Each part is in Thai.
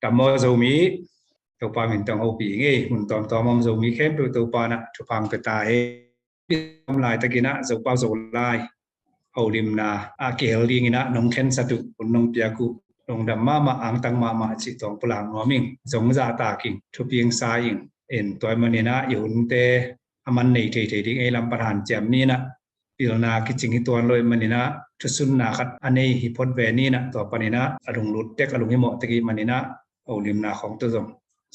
đầm mò dầu mí tàu pa mình tàu hậu bị nghe mình tàu mong dầu mí khép đôi tàu pa nè chụp hàng từ tài lại ta kia nè dầu bao dầu lại hậu lim na kêu đi nghe nè nông khen satu nông bia cụ nông đầm mà ang tăng mà chỉ tàu pulang ngõ mình giống ra ta kinh chụp yên sai in en toy mình nè yêu te aman nei thei đi ngay làm bàn chém ni nè pilna ki chingi tuan loi manina thusun na khat anei hi phot ve ni na to panina adung lut tek alung hi mo teki manina olim na khong to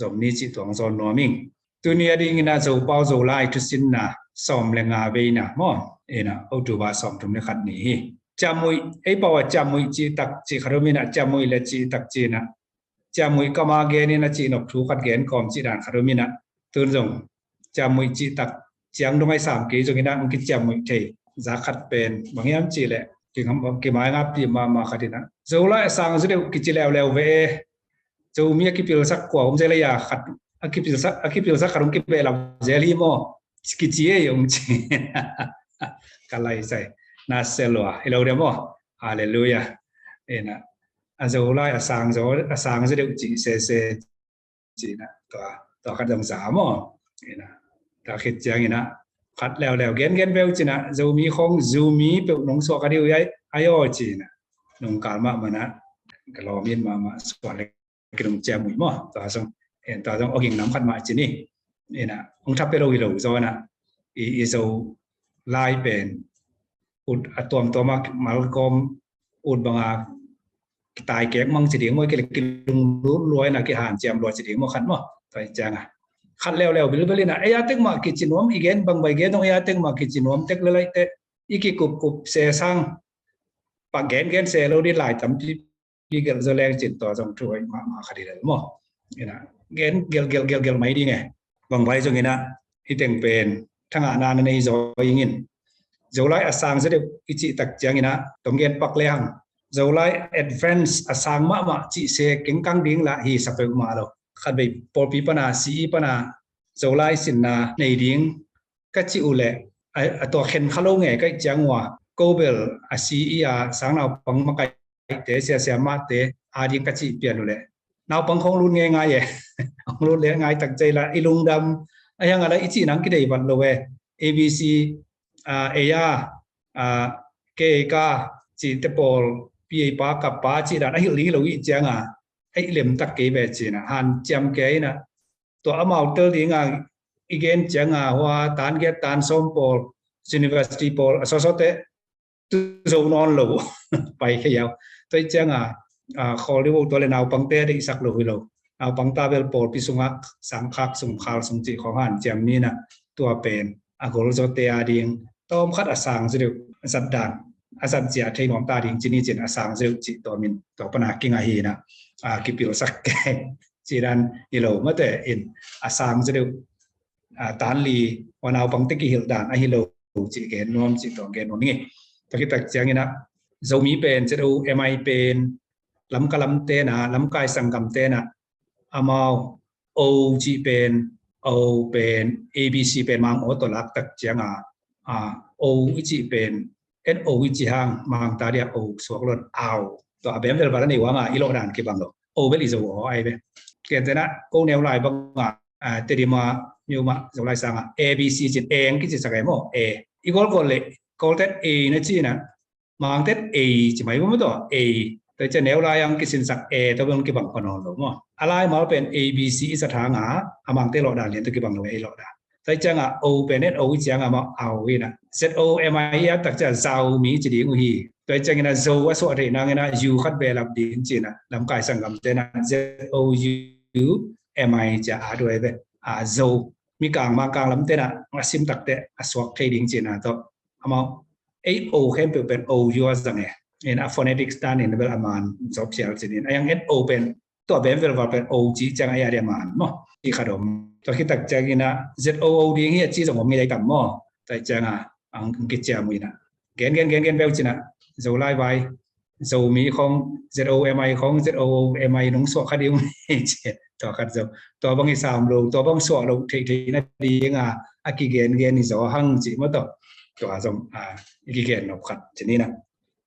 zom ni chi tuang zon no ming tunia ding na zo pau zo lai thusin na som le nga ve na mo ena otu ba som tum ne khat ni hi chamui ei pawa chamui chi tak chi kharomina chamui le chi tak chi na chamui kama ge ni na chi nok thu khat gen kom chi dan kharomina tun zong chamui chi tak chiang dong ai sam ki zo ina ki chamui thei giá khát bền bằng em chỉ lệ thì không cái máy ngáp gì mà khát thì nó dấu lại sang dưới đều cái chỉ lèo về dấu mi cái biểu sắc của ông dễ là khát cái biểu sắc khát ông cái bề làm dễ li mò cái chỉ ấy ông chỉ cái này sai na selwa hello đấy mò hallelujah ena dấu lại sang dưới đều chỉ se chỉ là tòa khát dòng giá mò ena ta khét chăng ena khát lèo gen bèo chỉ na dầu mi không dầu mi bèo nông sọ cái điều ấy ai ở chỉ na nông cạn mà na cái lò miên mà sọ lại cái nông chè mũi mò ta xong ở hình nắm khát mà chỉ ni nên là ông thắp cái đầu lâu rồi na ý dầu lai bền ụt tuam mà Malcolm ụt bằng tài kém mang chỉ tiếng mỗi cái lùng lúa là cái hàn chèm lúa chỉ tiếng một khát mò phải chăng à khát leo bili na aya tek ma kitchen wam igen bang bai ge dong aya tek ma kitchen wam tek lelai te iki kup se sang pa gen se lo di lai tam pi gel zo leng chin to jong thui ma khadi le mo ina gen gel mai di nge bang bai jong ina hi teng pen thanga na nei zo ingin zo lai asang ze de ichi tak chang ina tong gen pak le hang zo lai advance asang ma chi se keng kang ding la hi sa pe ma lo khát bị por pi pana si pana dầu lai xin na nei ding các chị ule to khen khalo nghe cái chang wa kobel si sáng nào bằng mà cái thế xe mát thế ding các chị biển ule nào bằng không luôn nghe ngay vậy không luôn nghe ngay tặng chơi là ilung đam ai hang là ít chị nắng cái đầy vật lo về abc kk chị te pol pi pa ka pa chị đã hiểu lý lo ít chang à ấy liềm tắc cái về chỉ là hàn chăm cái nè tụi màu tơ thì ngang igen chẳng à hoa tán ghét tán sôm pol university pol so thế tu dầu non lẩu bay cái dạo tôi chẳng khó đi vô tôi là nào bằng tê đi sạc lẩu nào bằng ta về pol pi sung sáng khắc sung khal sung chỉ khó hàn chăm ni nè tua pen gồm cho tê điên tôm khát sáng rồi sạch đàn sạch chia thấy nhóm ta điên chỉ ni chỉ sáng rồi chỉ tụi mình tụi bạn kinh ai nè cái biểu sắc cái chỉ đàn hiểu mất để in sang sẽ được tán lì và nào bằng tích hiểu đàn ai hiểu chỉ cái nom chỉ tổng cái nom nghe tất cái tất chẳng như nào dấu mí pen sẽ đâu mi pen lắm cái lắm tên lắm cái sang cầm tên amao o chỉ pen o pen abc pen mang ở tổ lạc tất chẳng o chỉ pen s o chỉ hàng mang ta đi o xuống luôn ao tòa bém về vào này quá mà ilo đàn cái bằng đó ô bé lì dầu ai bé cái thế nào cô nêu lại bằng tê đi mà như mà dầu lại sang abc trên en cái gì sao cái mỏ equal còn lệ có tết nó chi nè mang tết chỉ mấy mươi đó tới cho nêu lại ang cái sinh sắc tôi bằng cái bằng còn nó đúng không alai mà bên abc sát hàng mang tết lọ đàn liền tới cái bằng lọ đàn tới chẳng open net o chẳng mà ao vậy nè ZOMI tất cả giàu mỹ chỉ đi ngồi tôi chẳng là dầu ở số này năng là u khát về làm điện chỉ là làm cái sản phẩm tên là ZOUMI chả đuổi về dầu mi càng mà càng làm tên là sim tắc đấy số trading chỉ là đó mà ấy o khen về bên o u rằng này nên phonetics ta nên là man job share chỉ nên anh hết openตัวเป็นเวลาเป็นโอจีจังไอ้อะไรมันมั้งที่ขนมตัวคิดตักจังกินะ ZOO ดีเงี้ยจีสมมติมีอะไรกันมั้งแต่จังอังกิจจามุยนะเกณฑ์เบลจีนะโจไล่ไว้โจมีของ ZOMI ของ ZOMI น้องสวกคดีมันเจ็ดตัวขัดโจตัวบางทีสามโลตัวบางสวกโลทีนั่นดีงาอากิเกณฑ์นี่โจหังจีมั้งตัวจงอากิเกณฑ์นกขัดจีนี่นะ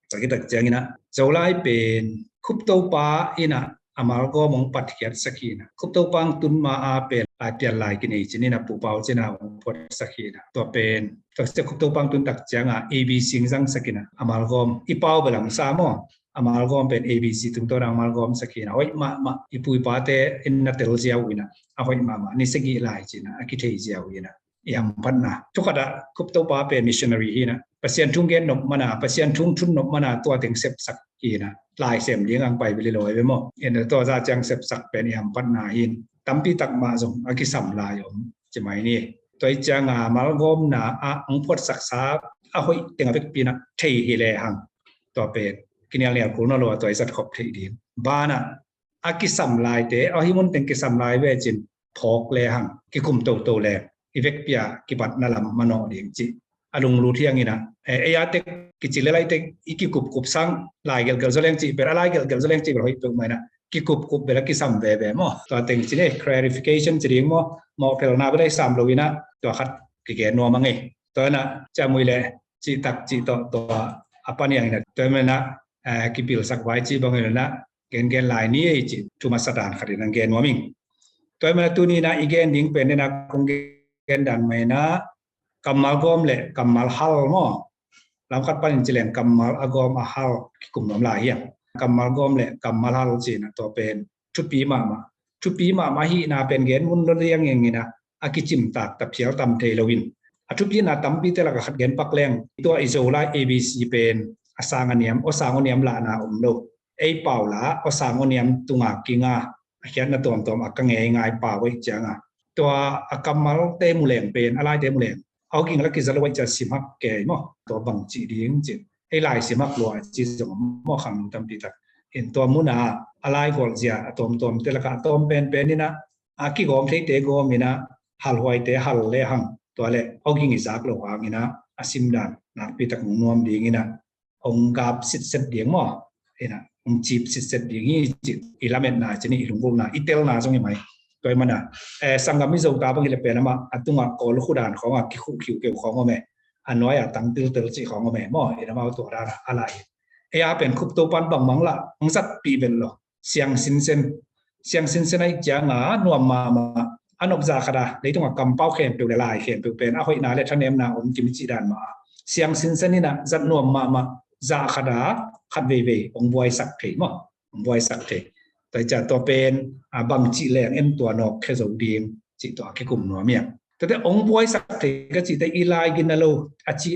ตัวคิดตักจังกินะโจไล่เป็นคุปโตปาอินะ amalgam ong pathiat sakina khupto pang tun ma a pen lai pian lai kini chinina pu pau china ong pot sakina to pen to se khupto pang tun tak changa abc jang sakina amalgam ipau belang sa mo amalgam pen abc tung to amalgam sakina hoi ma ipui pa te in na tel jiao wina a hoi ma ni segi lai china akithei jiao wina yam panna chukada khupto pa pen missionary hina pasien thungen nop mana pasien thung thun nop mana to teng sep sak hina lai sem liang ang pai bili loi be mo en to za chang sep sak pen yam panna hin tampi tak ma zong akisam la yom chimai ni toi changa amalgam na a ong pot sak sa a hoi tenga bek pina thei hi le hang to pen kinial ne ko no lo to isat khop thei din bana akisam lai te a hi mun teng kisam lai ve chin thok le hang ki kum to le ivek pia ki bat na lam mano ding chi alung lu thiang ina e ya tek ki chi le lai tek iki kup sang lai gel zoleng chi per lai gel zoleng chi hoi pe mai na ki kup bela ki sam ve mo to teng chi ne clarification chi ring mo pel na ba dai sam lo ina to khat ki ge no ma nge to na cha mui le chi tak chi to apa ni ang na to me na ki pil sak wai chi bang na gen lai ni chi tuma sadan kharin ang gen no ming to me tu ni na igen ding pen na kong gen dan mai na kamal gom le kamal hal mo lam khat pan chilen kamal agom a hal ki kum nom la hi kamal gom le kamal hal chi na to pen thu pi ma hi na pen gen mun lo riang eng ina akichim tak ta phial tam the lowin thu pi na tam pi te la khat gen pak leng to izola abc pen asang aniam o sang aniam la na lo ei paula o sang aniam tunga kinga khian na tom akang nge ngai pa wei changa to akamal te muleng pen alai te mulengเอากิ่งแล้วกิจวัตรจะสิมักแก่มั้งตัวบังจีเลี้ยงจีไอ้ลายสิมักลอยจีจงมั่วคำทำปีตักเห็นตัวมุนาอะไรก่อนเสียตัวแต่ละการตัวเป็นนี่นะอากิกอมเทเตกอมีนะฮัลไวเตฮัลเลหังตัวเล่เอากิ่งอิจากลงอ่างนะอาซิมดานนักปีตักนวมดีงี้นะองกาบสิทธิ์เสดียงมั้งเห็นนะองจีบสิทธิ์เสดียงงี้จีอิลาเมนนาจะนี่หลวงปู่นาอิเตลนาจงยังไงตัวมันอ่ะสังกัดมิโซตาบางทีเลยเป็นนะมาตุงอ่ะกอลขุดานของอ่ะคิวเกี่ยวของอ่ะแม่อันน้อยอ่ะตั้งตื่นจีของอ่ะแม่หม้อเห็นมาเอาตัวอะไรอะไรเป็นคุปตัวปันบังมังละมังสัตปีเป็นหรอเสียงสินเซนไอ้จ้างอ่ะนวมมาอันอบจากขดาเลยตุงอ่ะกำเป้าเข็มเปลวลายเข็มเปลวเป็นอ่ะหอยนาเลทันเนมนาอมจิมจีดานมาเสียงสินเซนนี่นะจัดนวมมาจากขดาขัดเว่องบวยสักทีมั้งองบวยสักทีแต่จะตัวเป็นบางจีแรงเอ็นตัวนอกแค่สองดีมจีตัวแค่กลุ่มหนัวเมียแต่องบวยสักทีก็จีแต่อีไลกินนะเราอาจี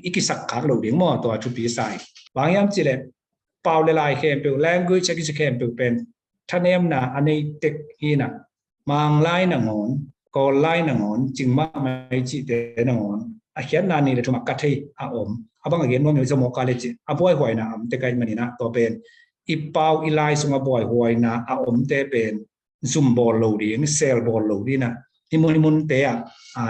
อีกิสักขากเราเดียงมั่วตัวชุบีไซบางยามจีเลยเป่าลายเข้มเปลวแรงกุยชักเข้มเปลวเป็นท่านเอ็มนะอันนี้เด็กฮีน่ะมังไล่หนังหอนก็ไล่หนังหอนจึงมาไม่จีเตหนังหอนอาเขียนนานี่เลยทุกมากัดให้อาอมอาบางอย่างนู้นมีสมองกาเลจิอาบวยหอยนะแต่ไกลมันนี่นะตัวเป็นอีเป้าอีไลสงบอยหวยนะอาอมเตเป็นซุ่มบอลโหลดีนี่เซลบอลโหลดีนะที่มุนเตะ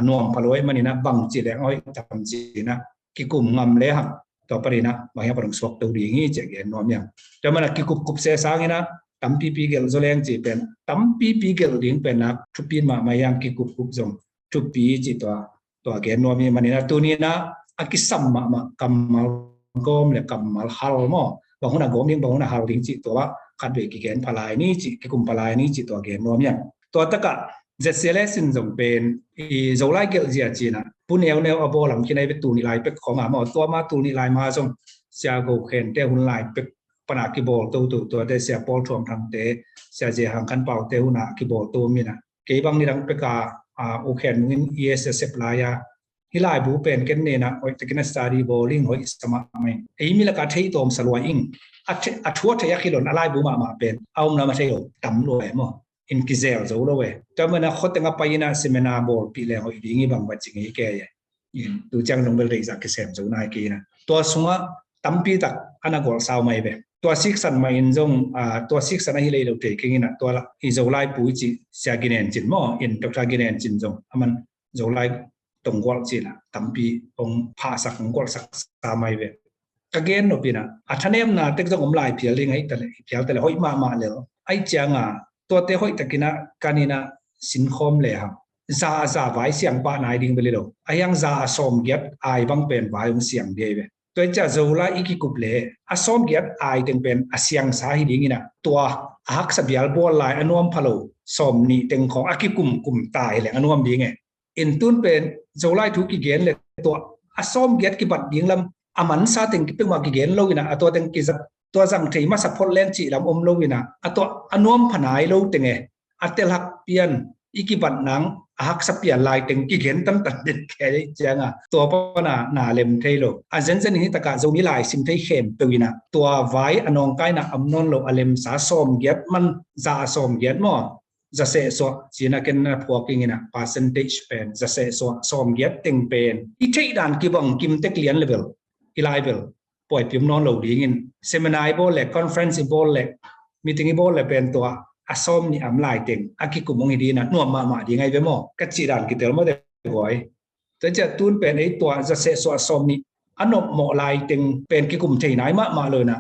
นวมพลอยมันนี่นะบังจีแดงอ้อยจำจีนะกิกุมงำเลยครับต่อไปนะบางอย่างปรุงสวกตัวดีงี้เจ๊นวมยังแต่มันกิกุบเสสางนะตั้มปีเกลโซเลงจีเป็นตั้มปีเกลดิ้งเป็นนะทุปีมายังกิกุบจงทุปีจีตัวเกนนวมมันนี่นะตัวนี้นะอากิสัมมากำมัลกอมเลยกำมัลฮัลมอบางคนกอมดิ้งบางคนฮัลดิ้งจีตัวว่าขัดเวกิเกนพลายนี่จีกิกุมพลายนี่จีตัวเกนนวมยังตัวตะกะเจสเซเลสินจงเป็นโซไลเกลเจียจีนะผู้เนวเอาบอลหลังที่ในเป็นตูนิไลเป็นของหมาตัวมาตูนิไลมาส่งเสียโกเคนเตหุ่นไลเป็นปนากิบอลตัวได้เสียบอลทวมทางเตะเสียเจหังคันเป่าเตหุ่นนากิบอลตัวมีนะเก็บบางนี่ดังเป็นกาโอเคนเงิน ESSF ลายาฮิไลบูเป็นกันเนี่ยนะโอ้ยตะกินสตาร์ดีบอลลิงโอ้ยสมัครไม่ไอ้มีละกาเทียตอมสลวยอิงอัดทัวทะยักขิลนอะไรบูมาเป็นเอามาเทียตำรวยมั้งอินกิเซลจะรู้เว้ยแต่เมื่อนะคนแต่งไปนะเซมินาบอลปีแล้วอีดิ่งบางวันจริงๆแกยังดูจังลงไปเลยจากกิเซลจะนายกีนะตัวสงะตั้มปีตักอันนั้นก็สาวไม่เว้ยตัวซิกสันมาอินจงตัวซิกสันให้เลยเราเทกินนะตัวละอิโซไลปุยจีเสียกินเองจินมั้งอินตกจากกินเองจินจงมันโซไลตรงกอลจีนะตั้มปีองภาษาของกอลสักสาวไม่เว้ยก็เกณฑ์นปีนะอัธเนมนะเด็กจะงมลายเพียริงไอ้แต่ละเพียแต่ละห้อยมาเลยไอ้จังตัวเตะห้อยตะกินะการนี่นะสินคอมเลยครับซาไว้เสียงป้านายดิ่งไปเลยไอ้ยังซาสมเก็บไอ้บางเป็นไว้เสียงเดียว ตัวจะโจลาอีกิกุบเล่อาสอมเกียรไอถึงเป็นอาเซียงสาหิดิงินะตัวฮักสเบียลบอลไลอนุมพะโลสอมนี่ถึงของอากิกุมตายเลยอนุมดีไงอินตุนเป็นโจลาทุกิเกนเลยตัวอาสอมเกียรกิบัดยิงลำอามันซาถึงกิเป็นว่ากิเกนโลกินะตัวถึงกิตัวสังเทมาสัพพลเลนจีลำอมโลกินะตัวอนุมพนายโลถึงไงอัตเตลักเปียนอีกิบัดนังฮักสเปียลายถึงกิเกนตั้งแต่เด็กแค่จังอ่ะตัวปนาหนาเลมเทโลอาเซนเซนนี้ตะกะโจมิลายซิมเทเข้มตัวนะตัวไว้อนองไกนะอัมนนโลอเลมสาสมเกียรมันจะสมเกียรมอจะเสสวจีนักเก็นพวกกินะ percentage เป็นจะเสสวสมเกียรติงเป็นอีเทด่านกิบังกิมเตกเลียนเลเวลอีไลเวลปล่อยพิมนนโลดีงินเซมินาร์บอลเล็กคอนเฟรนซ์บอลเล็กมีติ้งบอลเล็กเป็นตัวอาสมนี่อำลายเต็งอากิกุมงดีนะนัวมาดีไงเวมอกัจจิดันกิเตลมาเดบอยแต่จะตูนเป็นไอตัวจะเสสวอาสมนี่อันนบหมอลายเต็งเป็นกิกุมเทไหนมาเลยนะ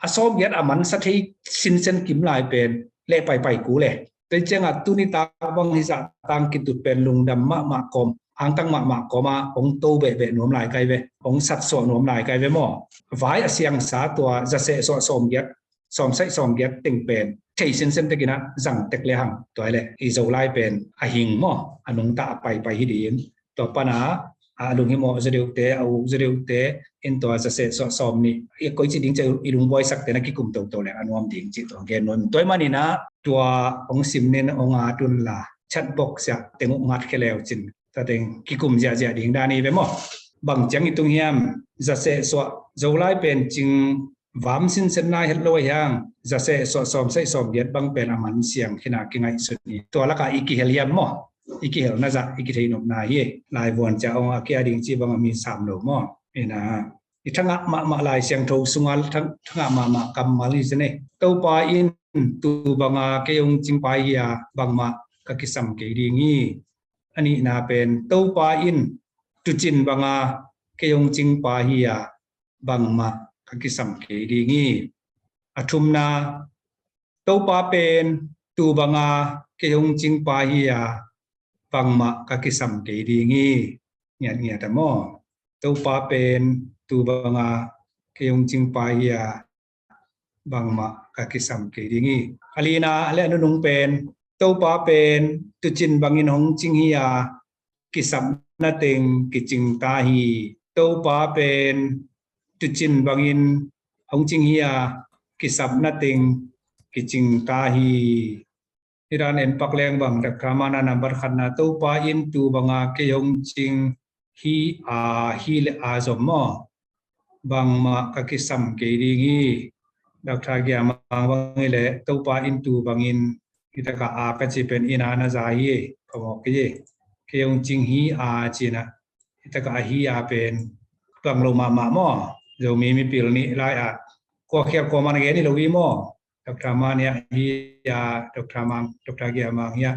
อาสมยัดอามันสักที่สินเซนกิมลายเป็นเล่ไปกูเลยแต่จังอัตุนิตาบางฮิสะตังกิตุเป็นลุงดำมากอมอังตั้งมากอมาองโตเบะหนวมลายไกเวองสัตว์สวหนวมลายไกเวมอไว้เสียงสาตัวจะเสสวสมยัดสมใส่สมยัดเต็งเป็นใช่เส้นตะกินะจังเตกเลหังตัวอะไรอีโจไลเป็นอาหิงมออนุงตาไปฮิดีนตัวปนาอาลุงฮิโมจะเดือดเตะเอาจะเดือดเตะอินตัวจะเสสสมนี่อีกคนจิตดิ้งจะอีลุงบอยสักแต่นักกิคุมตัวเลยอนุมดิ้งจิตตัวเกนนตัวมันนี่นะตัวองซิมเนนองอาดุนลาชัดบอกเสียเต็งงัดแค่แล้วจินแต่เต็งกิคุมจะดิ้งด้านนี้ไปมั้งบางจังอีตุงเฮียมจะเสสโจไลเป็นจริงวามสินเซนนายเฮลโลยังจะเสสอมใส่สอมเดียดบางเป็นอามันเสียงขนาดกินไงสุดนี้ตัวละก็อีกเฮลียมมั้งอีกเฮลน่าจะอีกเทนนายลายวนจะเอาอาเกียดิ้งจีบางมี3โลมั้งนี่นะอีทั้งมาลายเสียงโทสุงัลทั้งมากำมาลิสเน่ตัวปาอินตัวบางเกยงจิงไปยาบางมาก็กิสัมเกดิ้งอันนี้น่าเป็นตัวปาอินตุจินบางเกยงจิงไปยาบางมาkakisam ke dingi athumna topa pen tu banga ke hong ching pa hiya pangma kakisam ke dingi nya ta mo topa pen tu banga ke hong ching pa hiya bangma kakisam ke dingi alina ale anung pen topa pen tu chin bangin hong ching hiya kisam na teng kiching ta hi topa pen tu chin bangin hong ching hiya kisap nating kiching tahi iran en pakleng bang dak kamana number khanna to pa in tu banga ke hong ching hi le a zomo bang ma ka kisam ke ringi dak tha gya ma bang le to pa in tu bangin kita ka a ka chi pen ina na za hi ko ke hong ching hi a china kita ka hi a pen bang lo ma mo giờ mi pil ni lai a ko khia ko man ge ni lo wi mo dr man ya hi ya dr ge ma ya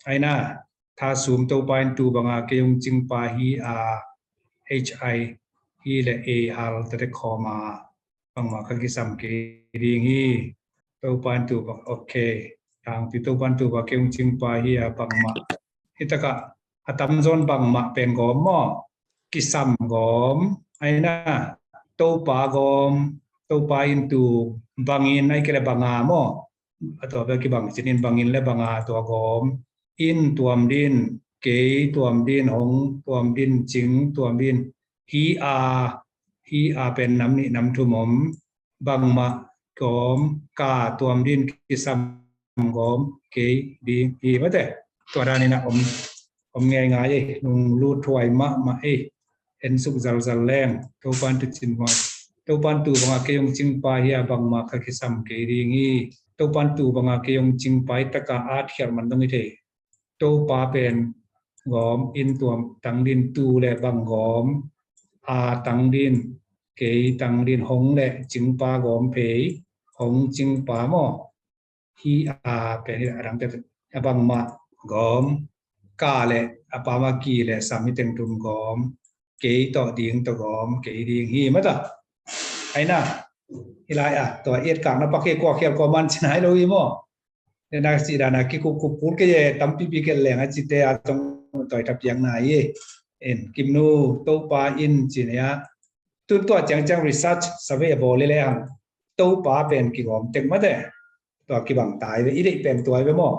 aina tha sum to pain tu banga ke yung ching pa hi a hi hi le a hal te kho ma bangma kha ki sam ke ring hi to pain tu ba okay tang pi to pan tu ba ke yung ching pa hi a bangma hitaka atam zon bangma pen gom mo ki sam gom aina topa gom topa into bangin ay kila banga mo ato ba ki bang sinin bangin le banga to gom in tuam din ke tuam din hong tuam din ching tuam din hi aเป็นน้ำนี่น้ำทุมมบางมากอมกาตัวมดินกิสัมกอมเกดีฮีมาแต่ตัวด้านนี้นะผมง่ายๆนุ่งรูดถวยมาเอ็นสุกจัลแรงตัวปันตุจินวาตัวปันตูบางเกยงจิงไปเฮียบางมากิสัมเกดีงี้ตัวปันตูบางเกยงจิงไปตะกาอาเทียมันต้องเทตัวปาเป็นกอมอินตัวตังดินตูและบางกอมอาตังดินเกยตังดินหงและจิงปากอมเพยหงจิงปาหม้อฮีอาเป็นอะไรต่างๆบางมากอมกาและปามากีและสามิเต็งตุมกอมเกยต่อดิ่งต่อกอมเกยดิ่งฮีมาต่อไอ้น่ะอีไลอ่ะตัวเอ็ดกลางนะปักเกกว่าเขียวกว่ามันชนะให้เราอีหม้อเนี่ยนักศิลป์นะกิคุพูดก็ยังตั้มปีเกลแหลงจิตเตอตรงต่อยทับยังไงเอ็นกิมนูโตปาอินจีเนีย ตัวจัง research survey บอเลยเลยตัวป้าเป็นกี่กอมเต็งมาเด้ตัวกี่บังตายไปอีเด็กเป็นตัวไปมั่ว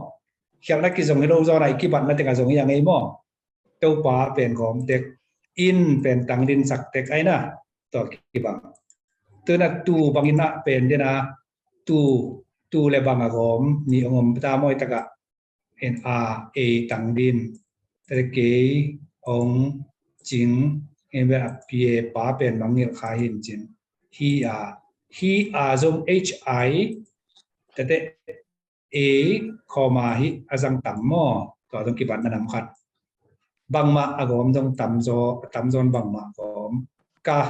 เขียนนักกี่ส่งให้เราจะอะไรกี่บัตรนั่นเต็งส่งอย่างไงมั่วตัวป้าเป็นกอมเต็กอินเป็นตังดินสักเต็กไอ้น่ะตัวกี่บังตัวนั้นตัวบางอินน่ะเป็นเดนะตัวเลยบางกอมนี่องค์ตามอยตะกะ NRA ตังดินแต่เก๋องจิงเอ็มแบบพีเอป้าเป็นบางอย่างขายเห็นจินhe azong hi แต่a ข้อมาฮิอาจังต่ำมั่วก็ต้องกี่บัตรนำขัดบางมาอากอมต้องต่ำจนบางมากอมกะ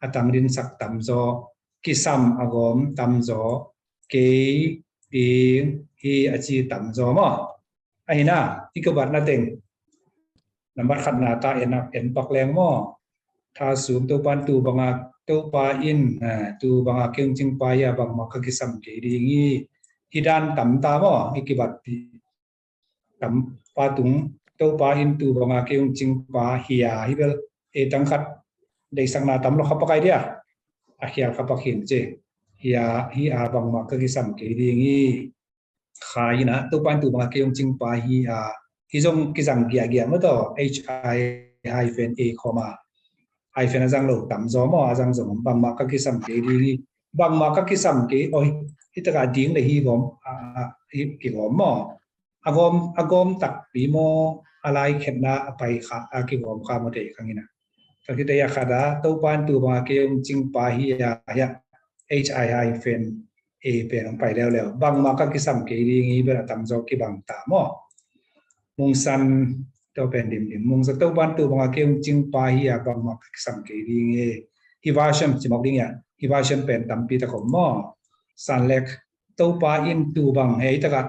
อาตังดินสักต่ำจอกิซัมอากอมต่ำจอเกยปีฮีอาจีต่ำจอมั่วไอ้น่ะที่กบัตรนั่นเองนำบัตรขัดหน้าตาเอ็นปักแรงมั่วถ้าสูงตัวปันตัวบางตัวปาอินตัวบางเกี่ยงจิงปายาบางมากิซัมเกดีงี้ฮิดันต่ำตามั่วอีกบัตรต่ำปาตุงตัวปาอินตัวบางเกี่ยงจิงปาฮิยาฮิเบลตั้งขัดได้สังนาต่ำเราขับไปเดียอาเฮียขับหินเจฮิอาบางมากิซัมเกดีงี้ขายนะตัวปันตัวบางเกี่ยงจิงปาฮิจงกิซังเกียมั้งต่อ hi-a ข้อมาไอเฟนอาจังโลต่ำจอมอาจังจงบางมาก็คิดสัมเกดีบางมาก็คิดสัมเกโอ้ยที่ตะการดิ้งเลยฮีกอมกี่กอมอากอมตักปีโมอะไรเข็มนาไปขากี่กอมข้ามเดครั้งนี้นะถ้าคิดได้ยาขาดาตัวปานตัวบางเกี่ยงจิงปาฮียาhi เฟนเอเป็นไปแล้วบางมาก็คิดสัมเกดีงี้เป็นต่ำจอกี่บางตามมุงซันตัวเป็นดิมมุงสักตัวบ้านตัวบางเกี่ยงจิงปาฮียบางมาสังเกตดีเงี้ยฮิวาชัมจิมอกดิ้งฮิวาชัมเป็นตั้มปีตะขมสันเล็กตัวปาอินตัวบางเฮตะกะ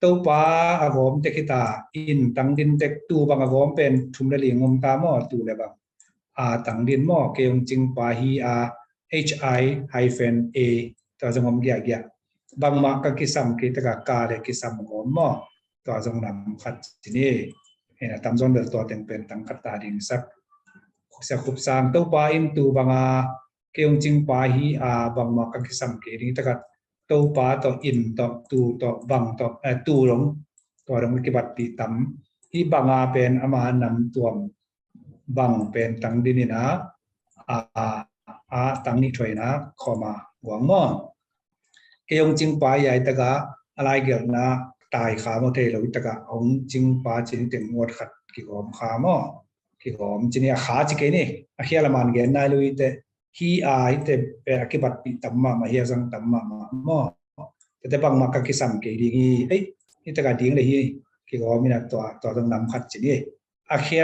ตัวปาอากอมเทคิตาอินตั้งดินเทคตัวบางอากอมเป็นทุ่มเรลีงมตามตัวเลยบางตั้งดินเกี่ยงจิงปาฮีhi-a ตัวจงมเกียบางมากิสัมเกตะกะกาเลกิสัมกอมตัวจงนำขัดที่นี่ตามจนเดือดตัวเป็นตั้งขัดตาดิ่งสักขุบสามตัวปาอินตัวบางเกี่ยงจิงปาฮีบางมากิสัมเกดิ่งตะกัดตัวปาตัวอินตัวบางตัวลงตัวลงกิบัติปีตั้มฮีบางเป็นอามานำตัวบางเป็นตั้งดินนะตั้งนี้ช่วยนะข้อมาหวังมั่งเกี่ยงจิงปาใหญ่ตะกะอะไรเกี่ยวนะตายขาโมเทลวิตกะองจิงปาจินเต็งงวดขัดกี่กอมขาโมกี่กอมจินยาขาจิเกนี่อาเฮียละมันเกนนายลุยเตฮีเตเปอกิบัตปีตัมมาเฮียซังตัมมาโมแต่บางมากิสัมเกดีงี้นี่ตะกะดิ้งเลยฮีกี่กอมินักตัวต้องนำขัดจินี่อาเฮีย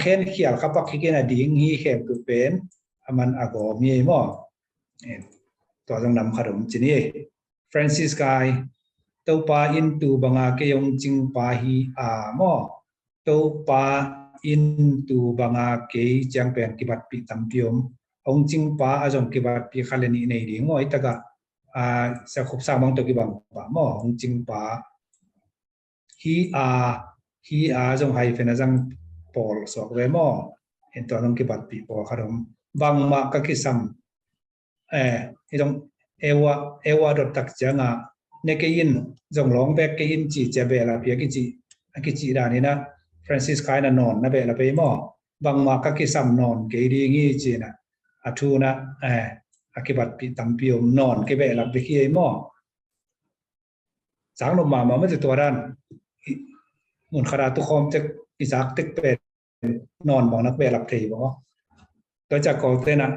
เขียลขับปักขี้เกนดิ้งฮีเข็มกุเป็นมันอากอมีโมตัวต้องนำขัดจินี่ฟรานซิสกายตัวปาอินตัวบางเกี่ยงจิงปาฮีโมตัวปาอินตัวบางเกี่ยจังเป็นกิบัตปีตัมพิอมองจิงปาอาจงกิบัตปีขลันนี่ในดิ่งโมอิตกะสักขุบสามองตัวกิบังปาโมองจิงปาฮีจงไฮเฟนจังปอลสอกเวโมเห็นตัวต้องกิบัตปีปอขนมบางมาก็คิดซ้ำที่ต้องเอวาดตักจังเนกยินจงร้องแบกยินจีเจเบลาเปียกิจีดานี่นะฟรานซิสกายน่ะนอนนะเบลาเปย์มอบางมาก็คิดซ้ำนอนเกดีงี้จีนะอาทูนะอากิบัตปีตัมพิอมนอนเกเบลาเปกี้มอสังลมมาไม่จะตัวด้านมุนขราตุคอมจะอิสักตึกเป็นนอนบอกนักเบลาเพย์บอกตัวจากกอเตนะ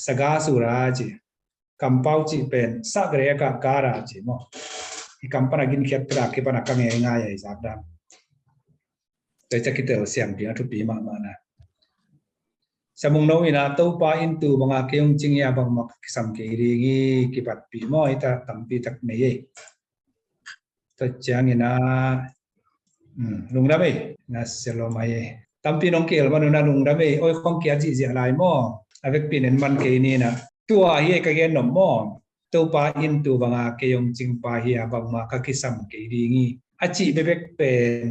สกาสุราจีกัมปาวจีเป็นสักเรียกการาจีมอที่กัมปนากินเขียดปลาที่ปนักกันง่ายๆสักดำแต่จะคิดเอาเสียงปีนั้นทุกปีมานะสมุนโนวินาตัวปาอินตัวบางเกี่ยงจริงยาบางมักสัมเกลีงี้กิบัดปีมออิตาตั้มปีตักเมย์ตัวเจียงนะลุงดำเองนะเซลล์มาเยตั้มปีน้องเกลมาดูนะลุงดำเองโอ้ยของเกียร์จีเสียลายมออาเวกปีนั้นมันเกนี่นะตัวเฮียก็เกนหนมอตัวปาอินตัวบางเกี่ยงจริงปาเฮียบางมาก็คิดสัมเกลีงี้อาชีพเบกเป็น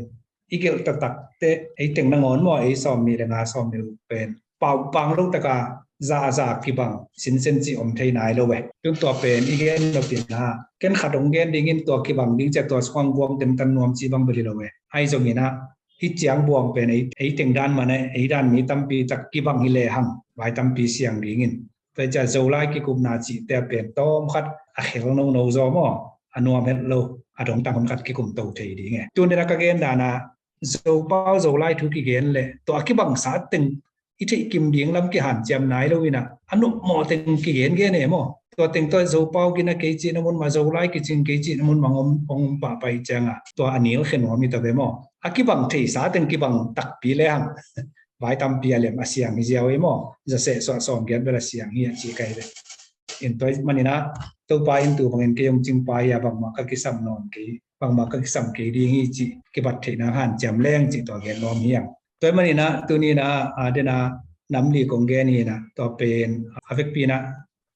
อีกเกลตักเตะไอเต็งนางอนมอไอซอมมีแรงงานซอมมีเป็นเป่าปังลูกตะกา za ki bang sin sen chi om thei nai lo we tung to pen igen lo tin na ken khatong gen ding in to ki bang ding che to swang buang tem tan nuam chi bang beli lo we ai zong ina hi chiang buang pen ei teng dan ma ne ei dan mi tam pi tak ki bang hi le hang vai tam pi siang ding in pe cha zo lai ki kup na chi te pen tom khat a khel no no zo mo anuam het lo adong tam khat ki kum to thei ding nge tu ne ka gen da na zo pao zo lai thu ki gen le to ki bang sa teng ít thị kim điếng lắm cái hàn chém nái đâu na anh nụ mò tình cái hiện cái này mòตัวtình tôi dấu bao cái này cái gì nó muốn mà dấu lại cái chuyện cái gì nó muốn mà ông bà bay chăng àตัวอันนี้เห็นว่ามีตัวเบมอ่ะกี่บังที่สาtìnhกี่บังตักปีเลยฮะไว้ทำปีอะไรมาเสียงเจียวไอ้มอจะเสะสอนเกี่ยวกับเสียงเฮียจีไก่เลยอินตัวมันนี่นะตัวไปอินตัวบางอินเกี่ยงจริงไปอ่ะบางมาก็กิสัมนอนกี่บางมาก็กิสัมกี่ดีงี้จีกี่บัดที่นะหันแจมแรงจีตัวเกี่ยงล้อมเฮียงตัวมันนี่นะตัวนี้นะเดนะน้ำลีกงแกนี่นะตัวเป็นอเวกปีนะ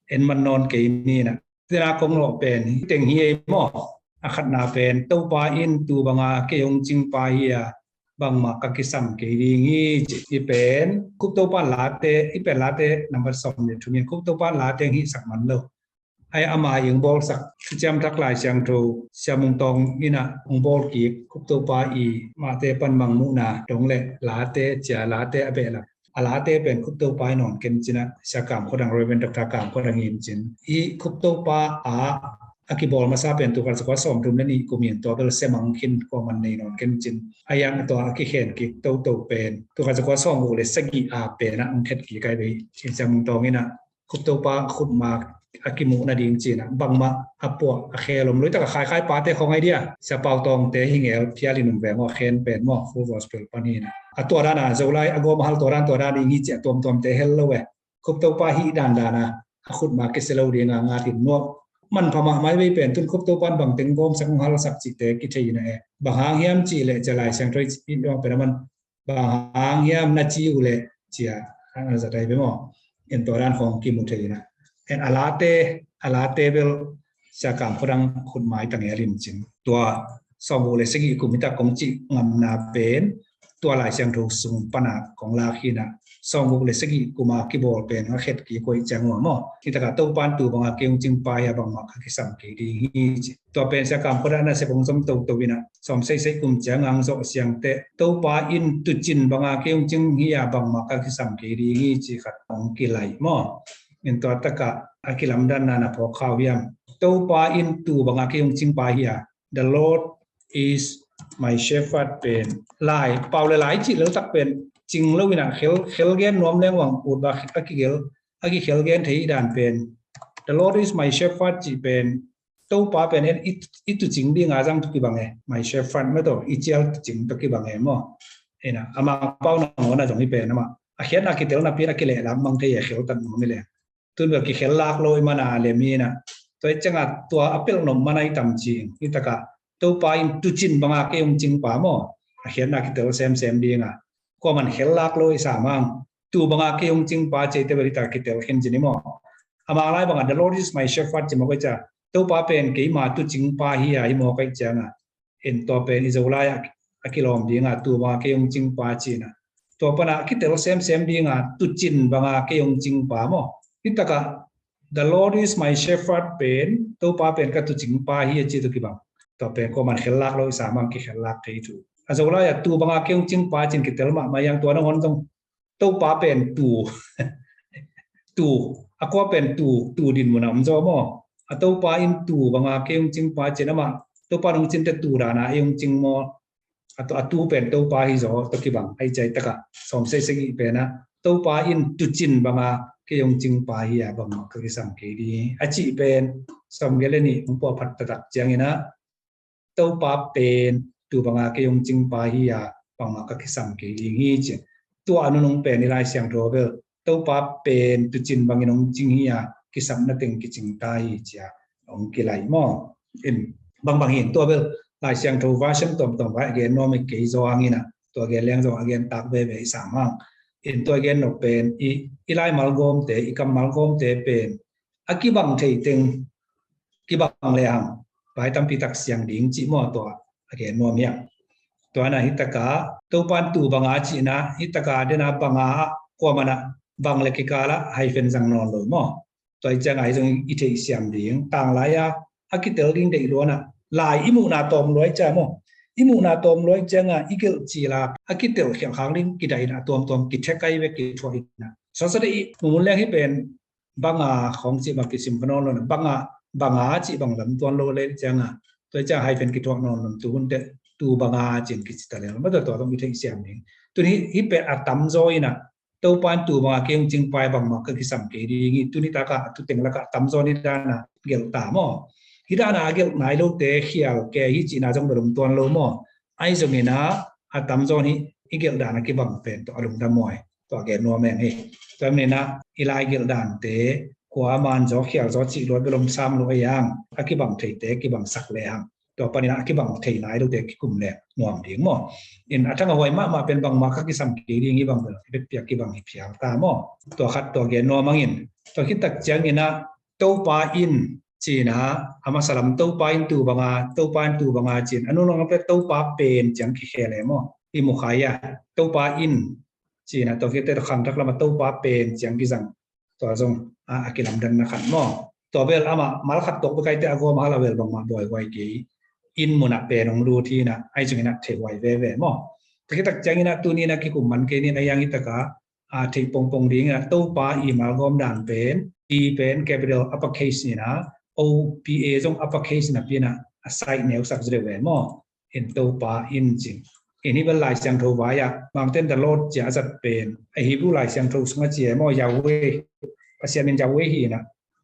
เอ็นมันนอนเกนี่นะเวลากงโลเป็นเต็งเฮียมออาขัดนาเป็นตัวปลาอินตัวบางอาเกยงจิงปลาเฮียบางมากักิสัมเกดีงี้จีเป็นคุปตัวปลาลาเตอีเป็นลาเตนัมเบอร์สองเนี่ยทุกอย่างคุปตัวปลาลาเตงี้สักมันเลยไอ้อามาอย่างบอลสักจำทักลายเสียงโทเสียมุงตองนี่นะองบอลกีบคุปตัวปลาอีมาเตปันมังมุนาตรงเลยลาเตเจาลาเตอเบลักอาลาเตเป็นคุปตัวปลานอนเกนจินะสกามคนดังโรยเป็นตักตากามคนดังหินจินอีคุปตัวปลาอากิบอลมาซาเป็นตัวการสกัดสองทุมนั่นนี่กูมีตัวเป็นเซมังคินกว่ามันในนอนเกนจินอายังตัวอากิเห็นกิตัวเป็นตัวการสกัดสองกูเลยสกิอาเป็นนะองเข็ดกี่ไกลไปชินจำมึงตองนี่นะคุปตัวปลาขุดมาอากิมุนาดีจริงนะบางมาอาปัวอาเคลมรู้แต่ก็คล้ายปลาเตะของไอเดียเสปาตองเตะหิงเอลพิอาลินุมแหวงว่าเคนเป็นมอฟูวอสเปลปานีนะตัวด้านน่ะจะไล่อากอมาฮัลตัวด้านนี้เจ้าตัวเตะเฮลโลเวคุปตัวปลาหิด้านนะขุดมาเกสเลวเรียงงาตินนัวมันพม่าไม่เป็นตุนคุปตัวปลาบางเต็งกอมสังฮัลสักจิตเตะกิเทียนะบางหางเฮียมจีเลจะไล่เสียงทรีอินดองเป็นมันบางหางเฮียมนัจีอุเลเจียอันจะได้ไปมั้งเห็นตัวด้านของกิมุเทียนะเห็นอาลาเตเบลสกามพลังขุดไม้ต่างๆริมจินตัวสองบุเลสกิกุมิตากงจิงามนาเป็นตัวลายเสียงถูกสุงปนาของลาคีนะสองบุเลสกิกุมากิบอลเป็นว่าเข็ดกี่กวยจังหัวหม้อที่ตะการตู้ปานตัวบางเกียงจิงปายบางมาคิสัมกีดีตัวเป็นสกามพลังนั้นเสพงสมตัววินะสมเสกกุมจังอังโซเสียงเตตู้ปาอินตุจินบางเกียงจิงเฮียบางมาคิสัมกีดีจีขัดของกิไลหม้อin to taka akilam dan na po khawiam to pa in tu banga ke yung ching pa hiya the Lord is my shepherd pen lai paw le lai chi lo tak pen ching lo wina khel gen nom leng wang ut ba aki khel gen thei dan pen the Lord is my shepherd chi pen to pa pen it tu ching ding a jang tu ki bange my shepherd ma to i chial ching to ki bange mo ena ama paw na na jong hi pen ama a khian akitel na pira ki le lam mang thei khel tan mo mi leตุนแบบกี่เขลากลอยมานาเลมีนะตัวจังอ่ะตัวอัปเปิลนมมาในตำจีนี่ตะกะตัวปลาอินตุจินบางอาเกยงจิงป่าหม้อเขียนนักกิเตอร์เซมดีงอ่ะก็มันเขลากลอยสามังตัวบางอาเกยงจิงป่าเจตบริตากิเตอร์เห็นจีนี่หม้ออามาไล่บางอ่ะ The Lord is my shepherd จิมก็จะตัวปลาเป็นกี่มาตุจิงป่าเฮียฮิโมก็จังอ่ะเห็นตัวเป็นอิสราเอลอากิลอมดีงอ่ะตัวบางอาเกยงจิงป่าจีนะตัวปนักกิเตอร์เซมดีงอ่ะตุจินบางอาเกยงจิงป่าหม้อนี่ตะกะ The Lord is my shepherd เป็นตัวป้าเป็นก็ตัวจิงป้าเฮียจีตัวกี่บังตัวเป็นก็มันเขลักเราสามังกี่เขลักที่ถูกอาจจะว่าตัวบางอาเกี่ยงจิงป้าจิงกิเตลมายังตัวน้องคนต้องตัวป้าเป็นตัวอาก็เป็นตัวดินมันอ่ะมันจะว่าตัวป้าอินตัวบางอาเกี่ยงจิงป้าเจนมาตัวป้าน้องจินแต่ตัวรานะยังจิงมอตัวเป็นตัวป้าฮิโซตัวกี่บังไอ้ใจตะกะสมเสกอีเป็นนะตัวป้าอินตุจินบางอาเกี่ยงจิงปาเฮียบางมาคือสังเกตดีอาชีเป็นสมเกลนี่ผมพอพัดตัดจังนะตัวป้าเป็นตัวบางเกี่ยงจิงปาเฮียบางมาคือสังเกตดีงี้จีตัวอนุนงเป็นในรายเสียงโรเบลตัวป้าเป็นตุจินบางนงจิงเฮียคิสัมนัดเองกิจิงไตจ้าองกิไลหม้อเอ็นบางเห็นตัวเบลรายเสียงโรวาชันตัวไว้เกนโนไม่เกี่ยจองี้นะตัวเกลเลี้ยงจอเกนตักเบเบสามห้างอินตัวเกนนกเป็นอีไลมัลกอมเตอีกัมมัลกอมเตเป็นอากิบังเทติงกิบังเลยฮังไปทำพิทักษ์เสียงดิ่งจิมอตัวเกนนัวเมียตัวนั้นฮิตกาตัวปันตูบังอาจินะฮิตกาเดนะบังอากว่ามันนะ บางเล็กกาละให้เป็นจังนอนเลยมั้งตัวจังไงจังอิเทเซียมดิ้งต่างหลายอากิเตอร์ดิ้งเด็กล้วนลายอิมูนาตอมร้อยจ้ามั้งอิมูนาตอมร้อยจังอีกจีลาอากิเตอร์เขียงข้างดิ้งกิดได้นะตอมกิดเช็คไกเวกิดช่วยนะสสดีมุมแรกที่เป็นบางของจีบกิสิมพนอนเลยบางจีบางลำตัวโลเลยจังตัวจะให้เป็นกิจวัตรนอนตัวหุ่นเดตัวบางจีนกิจตะเลยไม่ต้องตัวต้องมีเทคเสียงดิ้งตัวนี้ที่เป็นอัตตัมโซยนะตัวปานตัวบางเกี่ยงจริงไปบางก็คือสัมเกตดีงี้ตัวนี้ตากะตัวเต็งละกะตัมโซนี่ด้านนะเกี่ยวตามอฮิดานาเกี่ยวนายโลกเตะเขียวแกฮิจีน่าจงดมตัวโลมอไอ้ตรงนี้นะอัตตัมโซนี่อีเกี่ยวด้านนะกี่บางเป็นตัวอารมณ์ดำมวยตัวแกนัวแมงตัวนี้นะอีไลเกี่ยวด้านเตะกว่ามันจะเขียวจะจีรถไปลมซ้ำลอยยังอากี่บางเทเตะกี่บางสักเลยฮะตัวปนินะกี่บางเทนายโลกเตะกี่กลุ่มเลยงวมถึงมออินอัตงเอาไว้มาเป็นบางมาคักที่สัมเกตอย่างนี้บางเลยเป็นเปียกกี่บางหิบเพียงตามอตัวขัดตัวแกนัวมังอินตัวคิดตักเจียงอินะตัวปลาอินจีนะอามาสลัมตัวปลาอินตัวบางตัวปลาอินตัวบางจีนอันนู้นเราเป็นตัวปลาเป็นจังกี่แค่เลยมอที่มุขายะตัวปลาอินจีนะตัวคิดแต่ขันทักละมาตัวปลาเป็นจังกี่สังตัวทรงอากิลำดันนะขันมอตัวเบลอามาลขัดตกไปไกลแต่อากมาลาเบลบางมาบ่อยไว้กี่อินมุนักเป็นองรูที่นะไอ้จุงนักเทไว้เว่มอแต่คิดตักจังอินะตัวนี้นะกี่กลุ่มมันเกนี่นะยังอิตกะเทปงดิ้งนะตัวปลาอีมาลกอมด่านเป็นอีเป็น capital uppercase นี่นะ OPA จง uppercase นะพี่นะใส่แนวสักจะเว่มอเห็นตัวปลาอินจริงอันนี้เป็นลายเสียงโทวายะบางเต้นตลอดจะจัดเป็นไอฮิบุลายเสียงโทสงเจียมอยาวเวภาษาเป็นยาวเวหีนะ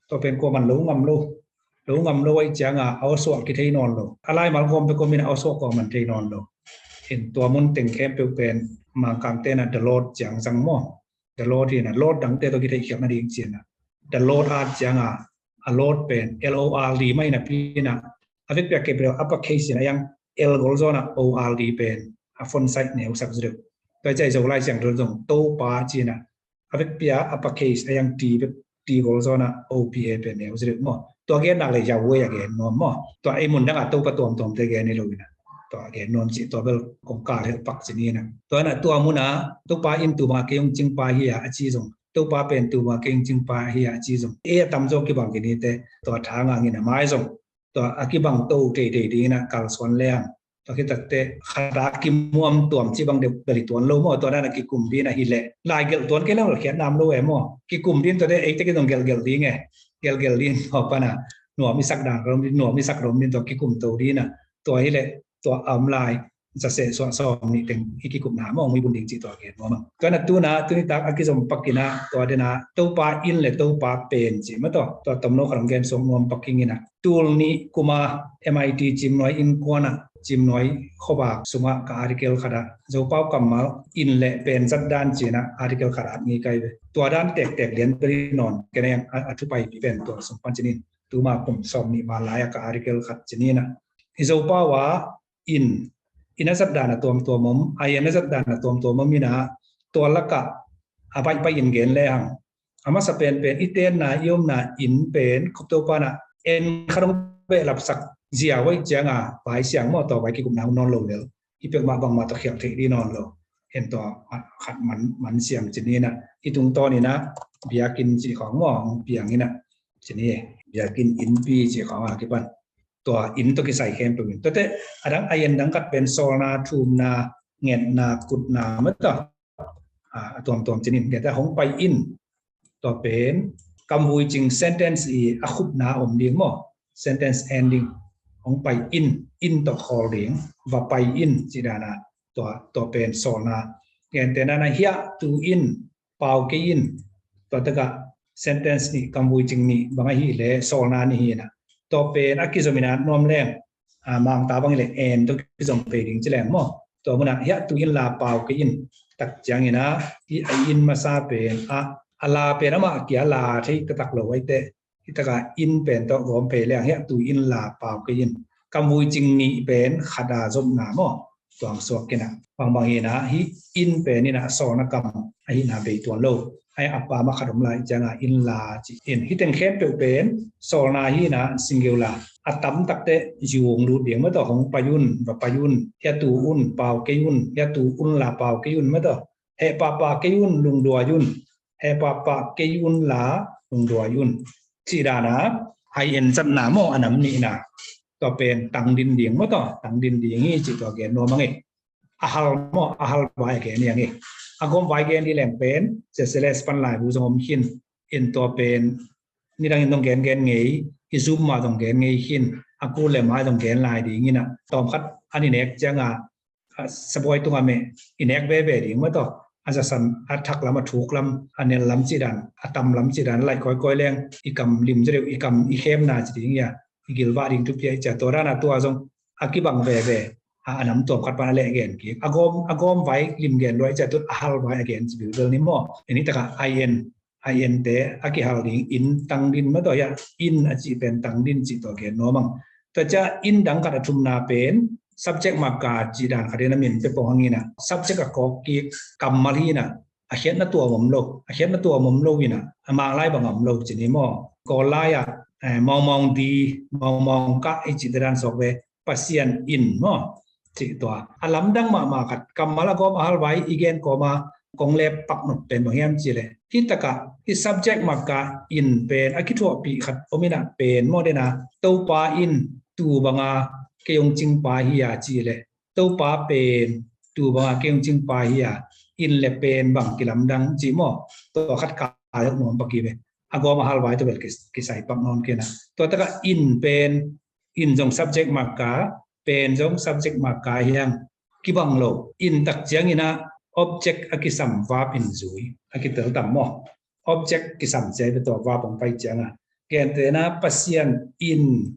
ตัวเป็นกว่ามันรู้งำรู้ไอ้จังเอาสวกกิเทนอนโลอะไรมาลงไปก็มีเอาสวกก็มันเทนอนโลเห็นตัวมุนเต็งแคบเป็นมากางเต้นตลอดจังสังมอตลอดที่นะโลดดังเต้ตัวกิเทเขียนนั่นเองเจียนะตลอดอาจจังโลดเป็น LORD ไม่นะพี่นะอาจจะเปรียบเทียบ uppercase นะยัง L ก็รู้นะ ORD เป็นฟอนต์ไซต์เนี่ยสักจุดตัวใจจะไล่เสียงตัวตรงโตปาจีนะอาจจะเปรียบ uppercase ยัง T ก็รู้นะ OPA เป็นเนี่ยจุดมั่วตัวแกนักเลยยาวเว้ยแกนอนมั่วตัวไอ้มุนดังตัวกระตุ้มแต่แกนี่รู้นะตัวแกนอนจีตัวเบลกงกาเลยปักจีนี่นะตัวนั้นตัวมุนะตัวปาอินตัวมาเกี่ยงจิงปาเฮียอาจีจงตัวปาเป็นตัวมาเกี่ยงจิงปาเฮียอาจีจงตั้มโจกี่บางกินนี่แต่ตัวทางงี้นะไม่จงตัวอากิบังโตเตดีนะกาลสวนเลี้ยงตัวคิดแต่ขาดกิมมวมตัวจีบังเดือบริตัวโลมอตัวนั้นกิกลุ่มดีนะฮิเล่ลายเกลตัวนั้นเราเขียนนามโลเอมอกิกลุ่มดีตัวเด็กเอกตะกี้ต้องเกลดีไงเกลดีนออกปะนะหน่วมีสักด่างลมหน่วมีสักลมดีตัวกิกลุ่มตัวดีนะตัวฮิเล่ตัวลายจะเสส่วนสองนี่ถึงอีกกลุ่มหนามองมีบุญดิงจีตัวเกลมอมั้งตัวนั้นตัวนี้ตักอากิสมปักกินะตัวเดนะตัวปลาอินเลยตัวปลาเป็นจีมาตัวตำโนขนมเกลสมนวมปักกิงินะตัวนี้กูมา MIT จิมน้อยอินกวนะจิมน้อยขบากสุมากับอาร์ติเคิลขนาดจะเป้ากำมาอินเละเป็นจัดด้านจีนะอาร์ติเคิลขนาดนี้ไกลเลยตัวด้านแตกเลียนไปนอนแกยังอธิบายเป็นตัวสมปัญชนินตัวมาผมสอบนี่มาลายกับอาร์ติเคิลขัดจีนี่นะอิจะเป้าว่าอินจัดด้านตัวมุมไอ้จัดด้านตัวมุมมีนะตัวละกะไปอินเกนเลยฮังอามาสเปนเป็นอิเตนนะยมนะอินเป็นครบตัวปานะเอ็นขนมเปรลับสักเจียไว้จังไปเสียงมอต่อไปกี่กลุ่มน้ำนอนลงเลยที่เป็นมาบางมาตะเขียบเทดีนอนลงเห็นตัวขัดมันเสียงจีนี่นะที่ตรงตัวนี้นะเบียกินจีของหม้อเปียงนี่นะจีนี่เบียกินอินปีจีของอะไรกี่ปันตัวอินตัวที่ใส่เข้มตัวนี้ตัวเตะอันไอเอ็นดังกัดเป็นโซนาทูมนาเงียนากุดนาเมื่อตัวจีนี่เดี๋ยวแต่ของไปอินตัวเป็นคำพูดจริง sentence อาคุบนาอมเดียงมั้ง sentence ending ของไปอินตัวคอเดียงว่าไปอินจีดานะตัวเป็นโซนาเงี้ยแต่นั้นเฮียตูอินเป่าเกอินตัวตะกะ sentence นี่คำพูดจริงนี่บางทีเลยโซนานี่นะตัวเป็นอักขิสมินานอมแรงบางตาบางเลยเอ็นตัวกิจมเป็นจริงแรงมั้งตัวมันเฮียตูอินลาเป่าเกอินตักจังนี่นะที่อินมาซาเป็นลาเป็นมาเกี่ยลาที่กระตักเราไว้เตะที่ตะกะอินเป็นตัวรวมไปแล้วเฮียตูอินลาเป่าเกอินคำพูดจริงนี่เป็นขดาจมน้ำมั้งตัวสวกกันนะบางเห็นนะฮิอินเป็นนี่นะสอนกรรมไอ้นาเบตัวโลให้อัปปามาขดมลายจังอินลาจิอินฮิตเต็งเข้มเป็นสอนาฮินะซิงเกิลลาอัตตัมตักเตจิวงรูเดียงเมื่อต่อของปายุนแบบปายุนยาตูอุนเป่าเกยุนยาตูอุนลาเป่าเกยุนเมื่อต่อเฮปาเกยุนลุงดัวยุนเฮ papa ke yun la ung do yun chi da na in chat na mo anam ni na to pen tang din ding mo to tang din ding hi chi to gen no mangi ahal mo ahal bai ke ni angi agom bai gen ni leng pen se seles pan lai bu jong hin in to pen ni dang in dong gen ngei i zoom ma dong gen ngei hin aku le mai dong gen lai ding ni na tom khat ani nek changa saboi tunga me inek be be ding mo to aja san athak lama thuk lam anel lam chi dan atam lam chi dan lai koi koi leng ikam lim jere ikam I khem na chi ding ya igil ba ding tu pye cha tora na tu azong akibang be anam tom khat pa le gen ki agom vai lim gen loi cha tu hal vai again chi bil ni mo ini taka in te aki hal ding in tang din ma to ya in achi pen tang din chi to gen no mang to cha in dang ka thum na pen subject maka chi dan khadena min pe pong hangina subject ka ko ki kammali na a hian na tua mom lo ina amang lai bangam lo chi ni mo ko la ya mong di mong ka I chi dan sok ve pasien in mo chi to alam dang ma kat kammala ko hal vai igen ko ma kong le pak not pen bang yam chi le hitaka hi subject maka in pen akitho pi khat omina pen mo de na to pa in tu banga keong ching pa hiya chi le to pa pen tu banga keong ching pa hiya in le pen bang kilam dang chi mo to khat ka yok nom paki be agoma hal vai to bel ki sai pak non ke na to taka in pen in jong subject maka pen jong subject maka hiang ki bang lo in tak chiang ina object akisam verb in zui akitel tam mo object kisam che be to verb ong pai chiang a ken te na pasien in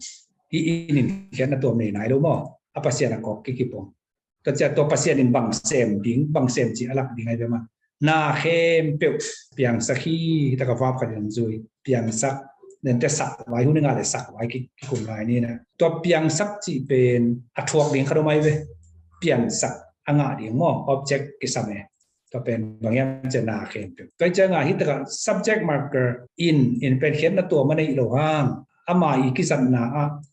in khian na to me nai do mo a pasien a kok ki pong to cha to pasien in bang sem chi alak ding ai be ma na khem pe piang sakhi ta ka verb ka ding zui piang sak nen te sak wai hu nga le sak wai ki kum lai ni na to piang sak chi pen a thuak ding khado mai ve piang sak anga ding mo object kisam e to pen bang yam che na khem pe to cha nga hi ta subject marker in pen khian na to ma nei lo hang ama I kisam na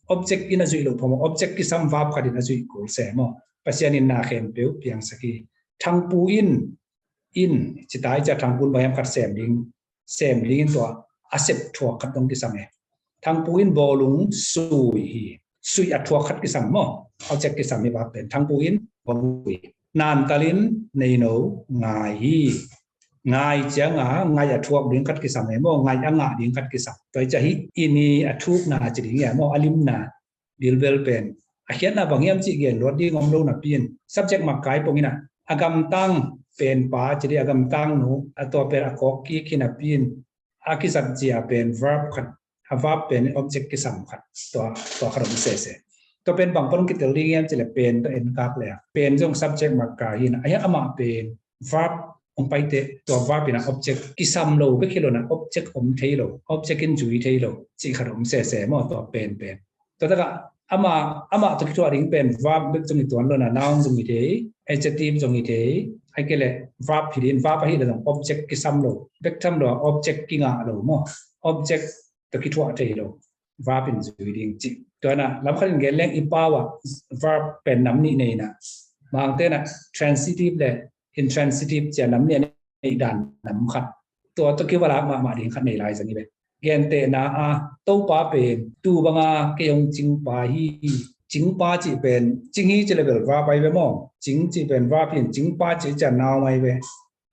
object in a zui lo phomo object kisam verb ka din a zui ko se mo pasian in na khem pe piang saki thang pu in chitai cha thang pun bayam khat sem ding to asep thua khat dong kisam e thang pu in bolung sui a thua khat kisam mo object kisam ni ba pen thang pu in bolui nan talin nei no ngai changa ngai a thuak ding khat kisam e mo ngai anga ding khat kisam toi cha hi ini a thuk na chi ding ya mo alim na bilbel pen a khian na bangiam chi gen lot ding om lo na pin subject ma kai pongina agam tang pen pa chi di agam tang no a to per a kok ki khina pin a ki sat chia pen verb khat a verb pen object kisam khat to kharom se to pen bang pon ki tel ding yam chi le pen to en kak le pen jong subject ma kai hin aya ama pen verb ong pai te to verb ina object kisam lo be khilo na object om thailo object in jui thailo chi kharom se mo to pen to ta ama to ki to ring pen verb be jong I ton lo na noun jong I the adjective jong I the ai ke le verb hidin verb hi la object kisam lo vector lo object kinga lo mo object to ki to thailo verb in jui ding chi to na lam khan gen leng I power verb pen nam ni nei na mang te na transitive le intransitive cha nam ne nei dan nam khat to ki wala ma ding khat nei lai jang I be gen te na to pa pen tu banga keong ching pa hi ching pa chi pen ching hi che level va pai be mo ching chi pen va pin ching pa chi cha naw mai be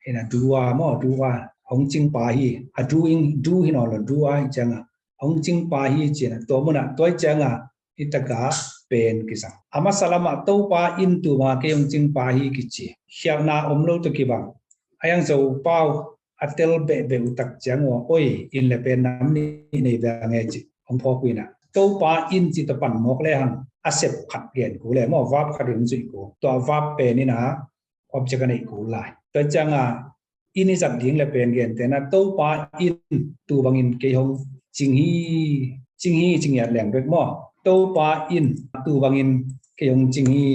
ena duwa hong ching pa hi a do hi no lo duwa changa hong ching pa hi che na to mo na toi changa itaka pen kisa ama salama to pa in tu ma keong ching pa hi ki chi hiang na om lo to ki bang ayang zo pau atel be utak changwa oi in le pen nam ni nei da nge chi hong pho kuina to pa in chi ta pan mok le hang asep khat gen ku le mo verb khat in chi ku to verb pen ni na object nei ku lai to changa ini sab ding le pen gen te na to pa in tu bang in ke hong ching hi ya leng bek mo to pa in tu bang in ke hong ching hi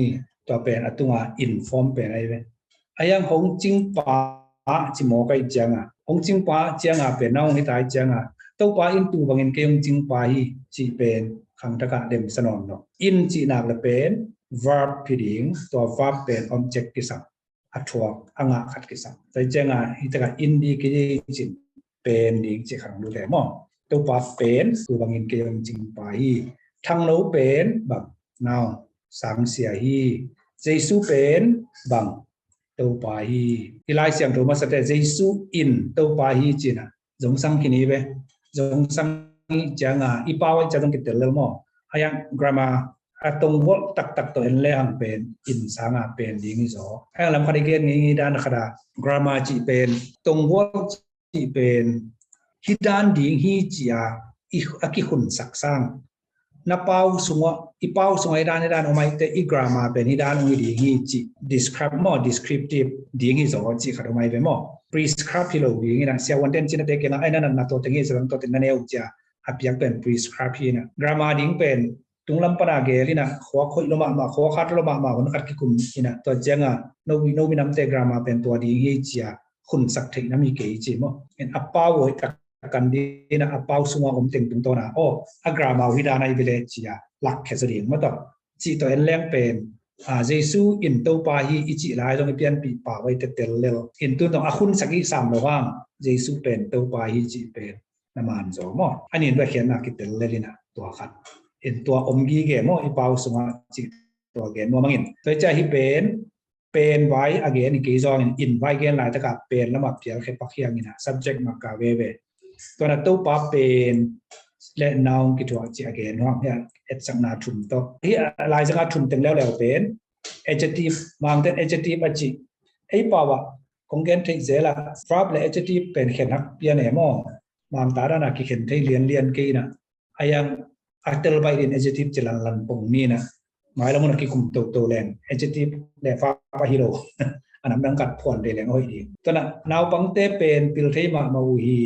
to pen atunga in form pen ai be ayang hong ching pa chi mo kai changa hong ching pa changa pe naung hi tai changa to pa in tu bangin ke hong ching pa hi chi pen khang ta ka dem sanon no in chi nak le pen verb phiding to verb pen object ki sam อัฐวอ่างขัดกิสังแต่เจ้าฮิตกับอินดีกิจินเป็นดิ้งเจ้าขังดูแลมั่งตัวป้าเป็นตัวบางอินเกี่ยงจริงไปทั้งโน้เป็นแบบนาวสังเสียฮีเจสุเป็นบางตัวป้าฮีที่ไล่เสียงตัวมาสเตเจสุอินตัวป้าฮีจีน่ะจงสังคินีเบจงสังจังอีป้าวจะต้องกิดเตลมั่งอายังกรามาตรงวัดตักตัวเองเลยหังเป็นอินสังเป็นดิ้งนี่สอให้ลำคดีเกณฑ์งี้ด้านขดากรามาจีเป็นตรงวัดจีเป็นฮิดานดิ้งฮีจีอีอากิขุนสักสร้างนับเป้าสงวนอีเป้าสงวนด้านออกมาแต่อีกรามาเป็นฮิดานองดิ้งฮีจี describe มั่ง descriptive ดิ้งฮีสอจีขัดออกมาเป็นมั่ง prescribe ที่เราดิ้งฮีนะเสียวันเด่นจีนเด็กนะไอ้นั่นน่ะตัวเต็งฮีสำหรับตัวเต็งนั่นเองจ้ะอาเปียกเป็น prescribe ฮีนะกรามาดิ้งเป็นตุงลำปนาเกลีนะขวาคุยลงมาขวาคัดลงมาคนขัดกิคุมฮีนะตัวเจ้าโนวินำเตกรามาเป็นตัวดิ้งฮีจีขุนสักถึงน้ำมีเกจิมั่งเห็นอัปเป้าไว้กันดีนะอัปเป้าสงวนเต็งตรงตัวนะโอ้อักรามาวิดาในวิเลจีหลักแค่สิ่งมาต่อจีตัวเองแรงเป็นเยซูอินตัวปาฮีอิจิลายตรงเปลี่ยนปีป่าไว้เตลเลลอินตัวตรงคุณสักอีสามระว่างเยซูเป็นตัวปาฮีจิเป็นน้ำมันโจมออันนี้ด้วยเขียนนักกิเตลเลลินะตัวขัดอินตัวอมกีเกมออีเป้าสงวนจิตัวเกมมังอินตัวจะฮิเป็นไว้ again อีกอย่างอินไว้เกณฑ์หลายตะกับเป็นแล้วมาเพียงแค่ปักเฮียงนี่นะ subject มากาเวตัวนั้นตัวปั๊บเป็นและ noun กิจวัตร again เนาะเนี่ยเอ็ดสังนาทุ่มตัวที่ลายสังนาทุ่มเต็มแล้วเป็น adjective บางแต่ adjective อจิไอ้ป่าวะคงเกณฑ์ที่เจละ verb และ adjective เป็นเขียนนักเปลี่ยนแหมบางตาด้านนักเขียนที่เรียนกี่นะไอ้ยังafter by in adjective จะลันปงนี่นะหมายแล้วมันกี่คุมตัวแรง adjective และ verb ฮีโร่อันนั้นดังกัดผ่อนได้แรงอ้อยดีตัวนั้นนาวบังเตเป็นปิลเทมาอุฮี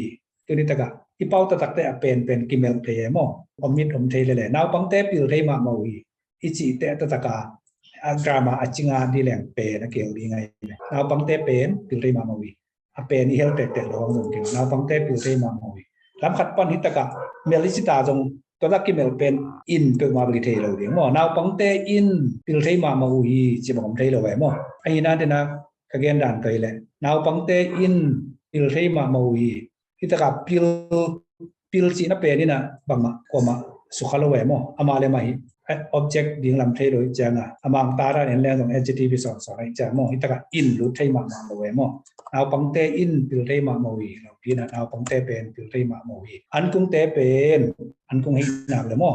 ตัวนี้ตะกะอีเป้าตะตักเตะเป็นกิเมลเพย์มั่งอมิดอมเทเลยนาวบังเตปิลเทมาอุฮีอีจีเตะตะตะกะอักรามาอจิงาดีแรงเป็นนะเกี่ยวดีไงนาวบังเตเป็นปิลเทมาอุฮีเป็นอีเฮลเตะร้องตรงเกี่ยวนาวบังเตปิลเทมาอุฮีลำขัดปั้นฮิตะกะเมลิสิตาจงตัวนักกิเมลเป็นอินเป็นมาบริเทเราเดียมั่งนาวบังเตอินปิลเทมาอุฮีจีบังเทเราไว้มั่งไอ้นั่นเดนะกเกณฑ์ด่านไปเลยนาวปังเตอินปิลเทมามาวีที่ตะกับปิลจีน่าเป็นนี่นะบังมากว่ามาสุขลัยมั่งอามาเลยมาฮีobject ดิ้งลำเทโดยจังอามาตาด้านนี้แรงตรง adjective สอนจังมั่งที่ตะกับอินรู้เทมามาวีมั่งนาวปังเตอินปิลเทมามาวีเราพี่นะนาวปังเตเป็นปิลเทมามาวีอันกุงเตเป็นอันกุงให้หนักเลยมั่ง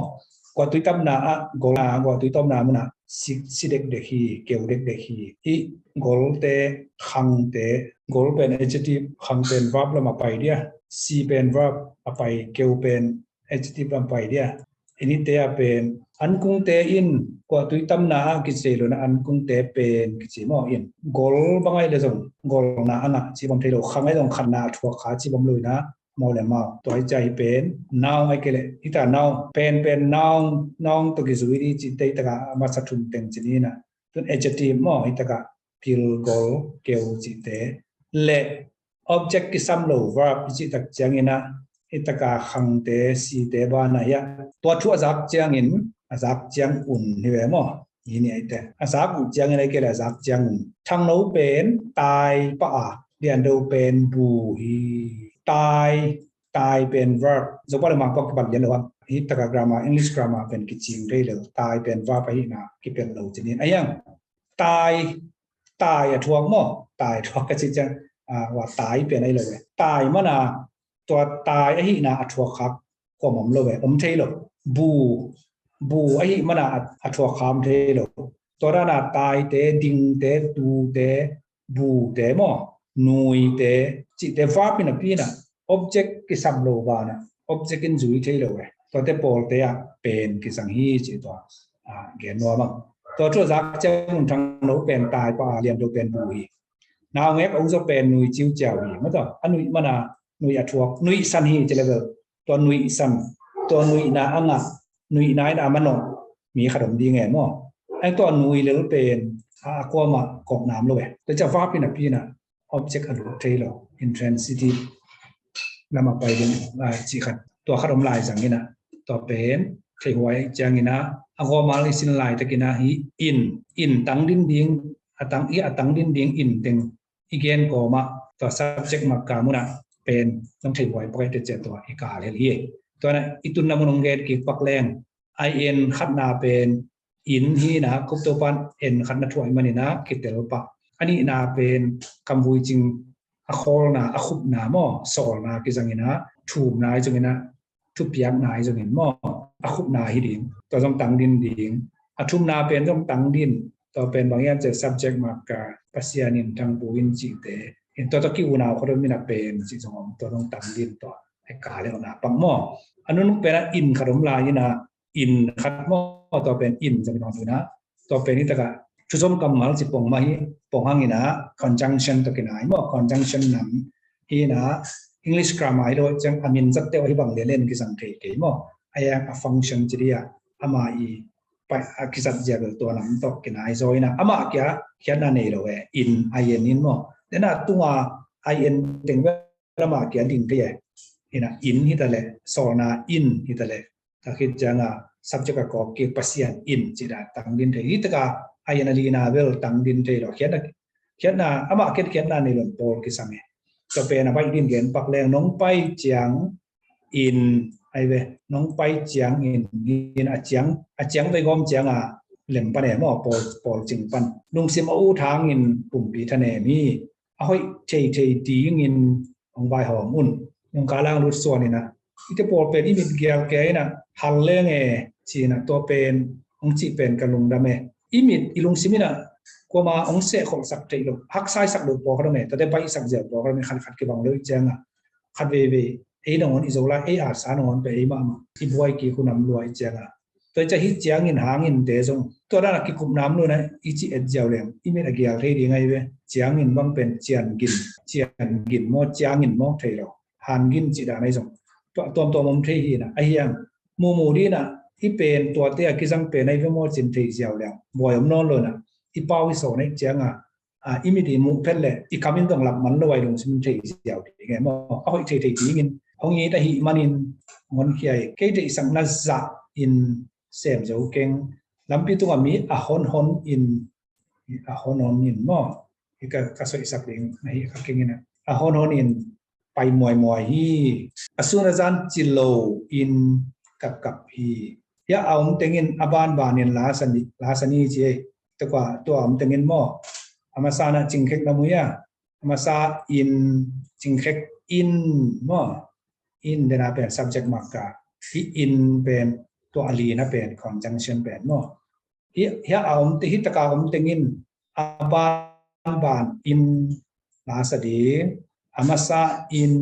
กว่าตุยตั้มนาโกลากว่าตุยตั้มนามุนะสิเด็กเด็กฮีเกี่ยวเด็กเด็กฮีอีโกลเตขังเตโกลเป็น adjective ขังเป็น verb แล้วมาไปเดียซีเป็น verb มาไปเกี่ยวเป็น adjective แล้วไปเดียอันนี้เตเป็นอันกุงเตอินกว่าตุยตั้มนากิจเสลนะอันกุงเตเป็นกิจมออินโกลบางไงเลยส่งโกลนาอันน่ะจีบอมเทโลขังไอ้ตรงขันนาทัวขาจีบอมเลยนะมอเลมาตัวใจเป็นน้าวไอ้เกลที่ตาน้าวเป็นน้องตัวกิจวิธีจิตใจตะกะมาสัตว์เต็มจีนี่นะตัว adjective มอที่ตะกะพิลโกลเกลจิตเตเละ object กิสัมโล verb จิตตะจังอินะที่ตะกะขังเตสีเตบานายะตัวชั่วจักจังอินจักจังอุ่นที่เวมอยี่นี่ไอ้เตจักอุ่นจังอะไรเกลจักจังทั้งโน้เป็นตายปะเรียนดูเป็นบูฮีตายเป็น verb สมมติเรามาก็บัดยันเลยว่าฮิตกับ grammar English grammar เป็นกิจจริงได้เลยตายเป็น verb ไปนะกิเป็นเราจะนี่ไอ้ยังตายทวงมั่งตายทวงก็จะว่าตายเป็นไอ้เลยตายมันนะตัวตายไอ้นะทวงครับก็มั่งเลยอมเทเลยบูไอ้มันนะทวงคำเทเลยตัวนั้นตายเตดิงเตตูเตบูเตมั่งนุยเตจิตเต verb เป็นอะไรนะobject กิสัมโลบานะ object กินจุยเทโลเวตัวเตปอลเตะเป็นกิสังฮีจิตัวเกณฑ์นัวมั้งตัวชั่วจักเจ้าทั้งโนเป็นตายปะเรียนดูเป็นบุยนาวเงบอุ้งจะเป็นนุยจิ้วเจ้าฮีมั้งตัวอันนุยมันนุยอัฐวกนุยสันฮีจะเลยตัวนุยสันตัวนุยนาอังะนุยนายนามันนมีขนมดีไงมั้งไอ้ตัวนุยเลยเป็นกว่ามากอกน้ำโลเวแต่จะฟ้าเป็นพี่นะ object อันรู้เทโล intransitiveแล้วมาไปเป็นจีขัดตัวขนมลายสังกินะตัวเป็นใช้หวยจังกินะอากมาลิสินลายตะกินะฮีอินตั้งดิ้ง atang din ding in teng igen ko ma to subject makka muna penต้องใช้บ่อยปกติเจตัวอีกาเลยเฮียตัวนั้นอีตุนนำมนงเกตกิปักแรงin ขัดนาเป็นอินฮีนะคุปตัวปันเอ็นขัดนาถวยมันนี่นะคิดเตลปะอันนี้นาเป็นคำพูดจริงอโคลนาอคุบนาหม้อสอลนากิจังนะถูกนายจังนะทุบยักนายจังหม้ออคุบนาฮิดินตัวต้องตั้งดินดิ่งอทุมนาเป็นต้องตั้งดินตัวเป็นบางอย่างจะ subject มากกับปัสยานินทางปูอินจิเตเห็นตัวตะกี้อุณาเขาเริ่มมีนาเป็นสิสมตัวต้องตั้งดินตัวไอ้กาเลยนะปังหม้ออันนั้นเป็นอินขนมลายนะอินขัดหม้อตัวเป็นอินจะเป็นของตัวนะตัวเป็นนี่ตะกะชุดสมกำมัลสิปงมาฮีปงหังนี่นะ conjunction ตัวกินไหนหม้อ conjunction นั้นฮีนะ English grammar โดยจังอามินจัดเตวให้บังเล่นกิสังเกตเกี่ยหม้อไอ้ยัง function จีเดียอามาอีไปกิสัตเจอตัวนั้นตัวกินไหนโซยนะอามาเกี่ยเขียนนั่นเองเลย in in นี่หม้อเดี๋ยวนะตัว in ถึงเวลามาเกี่ยดิ่งเกี่ยนี่นะ in ที่ตะเลโซนา in ที่ตะเลถ้าคิดจังsubject ก็เกี่ยวกับเสียง in จีดาตั้งดินเทอีตกาไอ้ยันลีนาเวลตั้งดินเทเราเขียนนะอามาเขียนนั่นในหลวงปู่กิสังเงจะเป็นอะไรดินเขียนปักแรงน้องไปเจียง in ไอ้เวน้องไปเจียง in อาเจียงไปก้มเจียงเหล่มปันเนี่ยมั่วปอจิงปันนุ่งเสียมอู้ทาง in ปุ่มปีทะเนมีเอาให้เทตีin ของใบหอมอุ่นนุ่งกาล่างรุดส่วนนี่นะที่จะปอเป็นอีมิดเกียวแกนะฮัลเล่งจีนะตัวเป็นองจีเป็นกระลุงดำอีมิดอีลุงซิมินะกว่ามาองเสกของสักใจลงฮักไซสักดูปอกระเมแต่ได้ไปสักเจ็บปอกระเมขัดเก็บบังเลยจังขัดเวนอนอิโซลาสานอนไปมาอีบวยกี่คุณนำรวยจังตัวจะฮิตจังอินหางอินเดซงตัวนั้นกี่คุมน้ำเลยนะอีจีเอ็ดเจ้าเลี้ยงอีมิดเกียวเทดีไงเว้จังอินบังเป็นเจียนกินโมจังอินโมเทโลหันกินจีดาในซงตัวมุมที่หีนะไอ้ยังมูดีนะที่เป็นตัวเตี้ยกิจังเป็นในเรื่องโมจินที่เจียวแล้วบ่อยนอนเลยนะที่เป้าวิโสในเจียงอิมิดีมุกเพลเลยอีกคำนึงต้องหลับมันเลยลงสิมที่เจียวดีไงมอเอาอีกที่ดีงินของนี้แต่หีมันอินมันเขียเกี่ยสังนัจจะอินเสียมเจ้าเก่งลำปีตัวมีฮอนอินมออีกก็สวยสักเรื่องในก็เก่งนะฮอนอินไปมวยฮีอสุนจันจิโลอินกับฮียาเอาเต็งินอบานบานินลาสนีเจตัวเต็งินหม้ออามาซานะจิงเค็กนามุยอามาซาอินจิงเค็กอินหม้ออินเดน่าเป็น subject มากกาที่อินเป็นตัวอลีนะเป็น conjunction เป็นหม้อยาเอาที่ฮิตกาเต็งินอบานอินลาสดีamasa in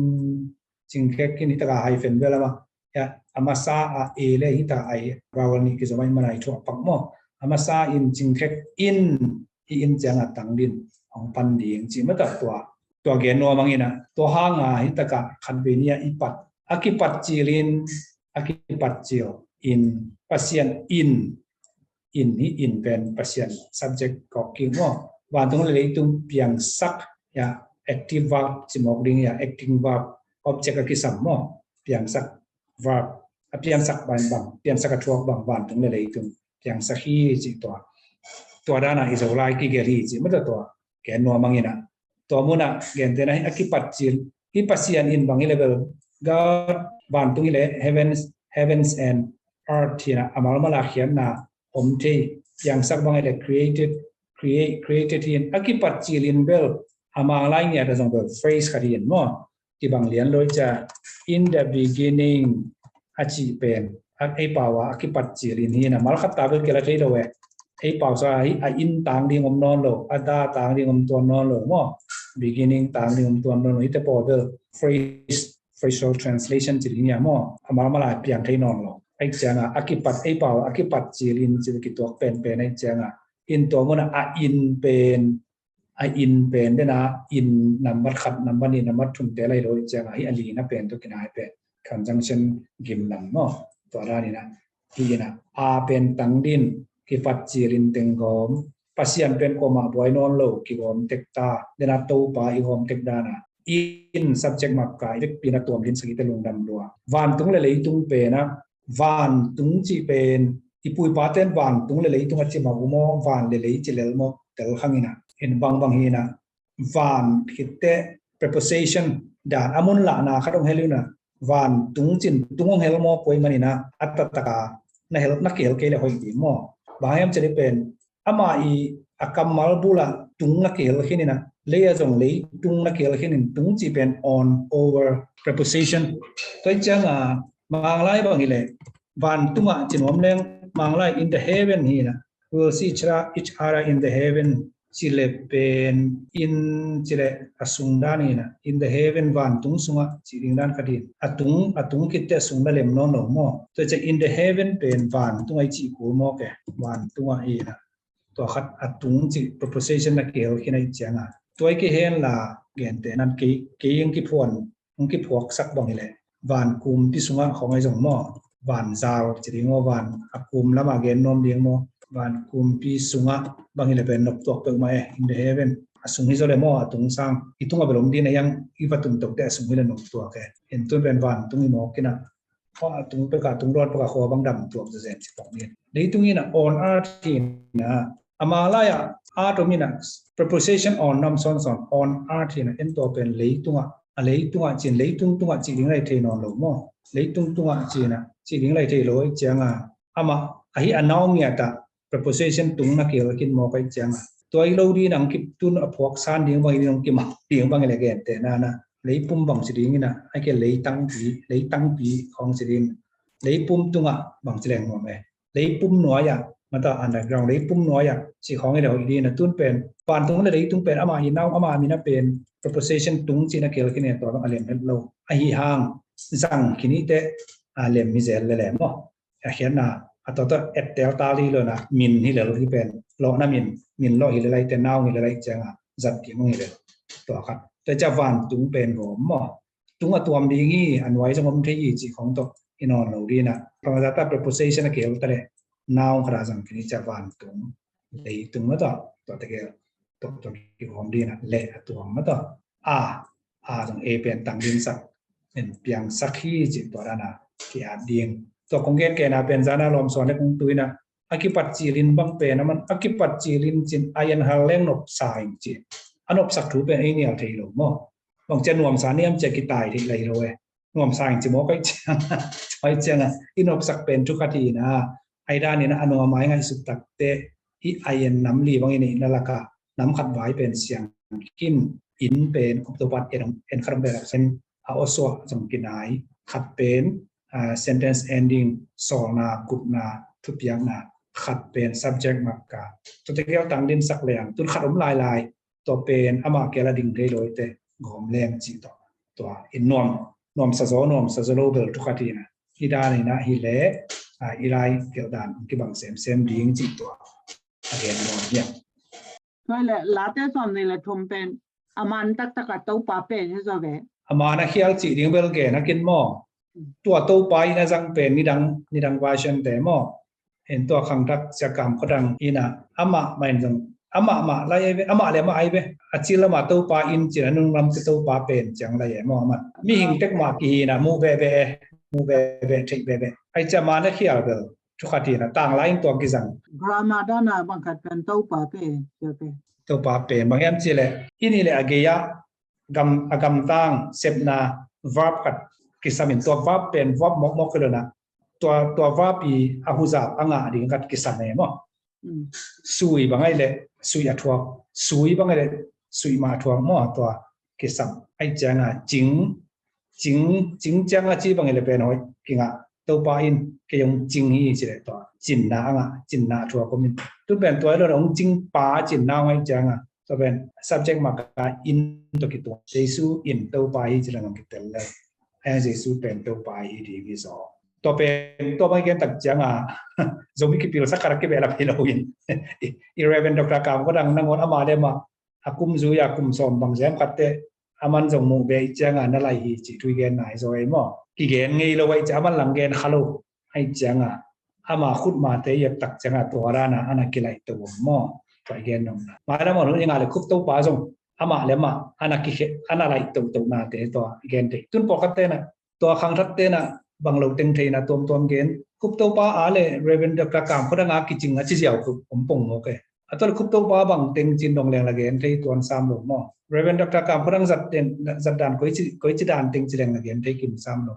jingkek kini taka hyphen bela ma ya amasa a le hita ai rawani ki zamai manai tho pakmo amasa in jingkek in janga tangdin ong panding chi mata tua gen no mangina to hanga hitaka khanbenia ipat akipat chilin akipat chil in pasien in ni in pen pasien subject ko ki mo wan tung le tung piang sak ya active verb สิมอกดิ้งya acting verb object กิสัมมอเปลี่ยนสัก verb เปลี่ยนสักบางเปลี่ยนสักทั่วบางถึงเลยถึงเปลี่ยนสักฮีจิตัวด้านอิสราเอลกิเกลีจิมันตัวแกนนัวมังอินะตัวมุนะแกนเตนะอคิปัจจิลที่ปัสยันอินบางเลเวล God บางตรงนี้เลย heavens and earth ที่นะอามาลมาลาเขียนนะผมที่อย่างสักบางเลย created ที่อคิปัจจิลินเบลamang lain ni ada satu phrase kalian mo di bang lian lo ja in the beginning aci pen ai pawa akipat cilin hi na mal khat ta be kela thei do we ai paw sa hi a in tang ding om non lo ada tang ding om ton non lo mo beginning tang ding om ton non lo ite po the phrasal translation chi ni mo amal mala pian thei non lo ai changa akipat ai pawa akipat cilin chi ki tok pen ai changa in to mo na a in pen in เป็นได้นะอินนำมัดขัดนำบันนี่นำมัดทุ่มเตะอะไรโดยจะให้อลีนะเป็นตัวกินหายเป็น conjunction กิมนำเนาะตัวด้านนี้นะที่นะเป็นตังดินกิฟัดจีรินเต็งหอมปัสยันเป็นโกมาบอยนอนโลกิหอมเต็กตาเดนาตูปาอีหอมเต็กดานะอิน subject มากายเด็กปีนัตัวมินสกิเตลุงดำดัววานตุงเลยตุงเป็นนะวานตุงจีเป็นอีปุยปาเต้นวานตุงเลยตุงอจิมาบุโมวานเลยจิเลลโมเตลขังอินะ in bang hi na van hitte preposition dan amun la na khatong heluna van tungong hel mo poi manina atataka na hel na kel ke le hoi ti mo bayam chali pen ama I akamal bula tung na kel hinina leya jong le tung na kel hinin tung chi pen on over preposition toi changa manglai bangile van tunga chinom leng manglai in the heaven hina will see each other in the heaven chile pen in chile asungdani na in the heaven van tung sunga chiringdan kadin atung kitte sungda lem no no mo to che in the heaven pen van tung ai chi ku mo ke van tunga ina to khat atung chi proposition na kel kinai changa toy ke hen la gen te nan ke yang ki phon ung ki phok sak bang ile van kum ti sunga khongai jong mo van zaw chiringo van akum lama gen nom ding mo van kum pi sunga bangile pen nok tok pe mai in the heaven asung hi zole mo atung sang itunga belom din yang iwatum tok te asung hile nok tok ke en tun pen van tungi mo kina ko atung pe ka tung rot pa kho bang dam tok ze zen chipok ni dei tungi na on earth na amalaya atomina preposition on nam son on earth na en to pen leitunga chin leitung tunga chi ding lai the non lo mo leitung tunga chi na chi ding lai the lo changa ama ahi anaumia ta preposition tung na kel kin mo kai changa toy lo di nang kip tun apok san ding bang ding ki ma ding bang le gen te na leipum bang siding na ai ke leitang pi khong sidin leipum tunga bang chleng mo me leipum noya mata underground leipum noya chi khong le ho di na tun pen pan tung na leitung pen ama hi naw ama mi na pen preposition tung chi na kel kin ne to bang alem lo ai hang zang kini te alem mi zel le mo a hian na atota etel tali lo na min hi le hi pen lo na min lo hi le lai te naw hi le lai changa zat ti mo hi le to khat te cha van tung pen ro mo tung a tuam ding hi an wai jong om thei chi khong to inon lo ri na pramajata preposition a kel tale naw khra jang kini cha van tung lei tung ma to te ke to ki hom di na le tuam ma to a jong e pen tang din sak en piang sakhi chi to na ki a ding to kongen ke na pen jana lom son le kung tuina akipat chilin bang pe na man akipat chilin chin ayan haleng nop saing chi anop sak thu pen ai nial thei lo mo bang chen nuam sa niam che ki tai thi lai lo e nuam saing chi mo kai chang choi chang inop sak pen thu khati na ai da ni na anu mai ngai suk tak te hi ayan nam li bang ni na laka nam khat vai pen siang kim in pen octopat en kharam be sen a oso jong kinai khat pen sentence ending solna kupna thupiang na khat pen subject makka to te kel tang din sak leng tun khat lai to pen ama kela ding rei loi te gom leng chi to in nom sa zo lo bel to khatina ida ni na hi le ilai kel dan ki bang sem ding chi to again nom ya thôi là lá té son này là thùng pen aman tak ka tau pa pen he zo ve amana khial chi ding bel ge na kin mo tua to pai na jang pen ni dang version te mo en to khang tak cha kam khodang ina ama main jang ama ma lai ve ama le ma ai ve achila ma to pa in chi anung lam to pa pen chang lai mo ma mi hing tek ma ki na mu ve thik ve ai cha ma na khial bel chu khati na tang lai to ki jang grammar na bang khat pen tau pa pen che pe to pa pen bang yam chi le ini le ageya agam tang sepna verb khat kisamin to verb pen verb mok ke na to verb pi ahuza anga ding kat kisame mo sui bangai le sui athwa sui bangai le sui ma thwa mo to kisam ai changa jing changa chi bangai le pen hoi kinga to pa in ke yong jing hi chi le to jin na thwa ko min tu pen to lo ong jing pa jin na ngai changa to pen subject ma ka in to ki to jesu in to pa hi chi la ngam ki tel le ai jesu pen to pa hi di gi so to pen to ba gen tak changa zomi ki pil sakar ke bela pilawin irreven dr kam ko dang nangon ama le ma akum zu ya kum som bang jam khatte aman jong mu be changa na lai hi chi thui gen nai zo ai mo ki gen ngei lo wai cha man lang gen khalo ai changa ama khut ma te yep tak changa to ra na ana ki lai to mo pai gen nom ma na mo ni nga le khup to pa jong ama le ma ana ki ana lai to na te to gen te tun po khatte na to khang that te na bang lo teng thei na tom gen kup to pa ale reven dr kam khoda nga ki chinga chi jiao ku pong mo ke atau kup to ba bang teng chin dong leng again thei tuan sam lo mo Reverend Dr. Kam Purang zat dan koi chi dan teng chi leng again thei kim sam lo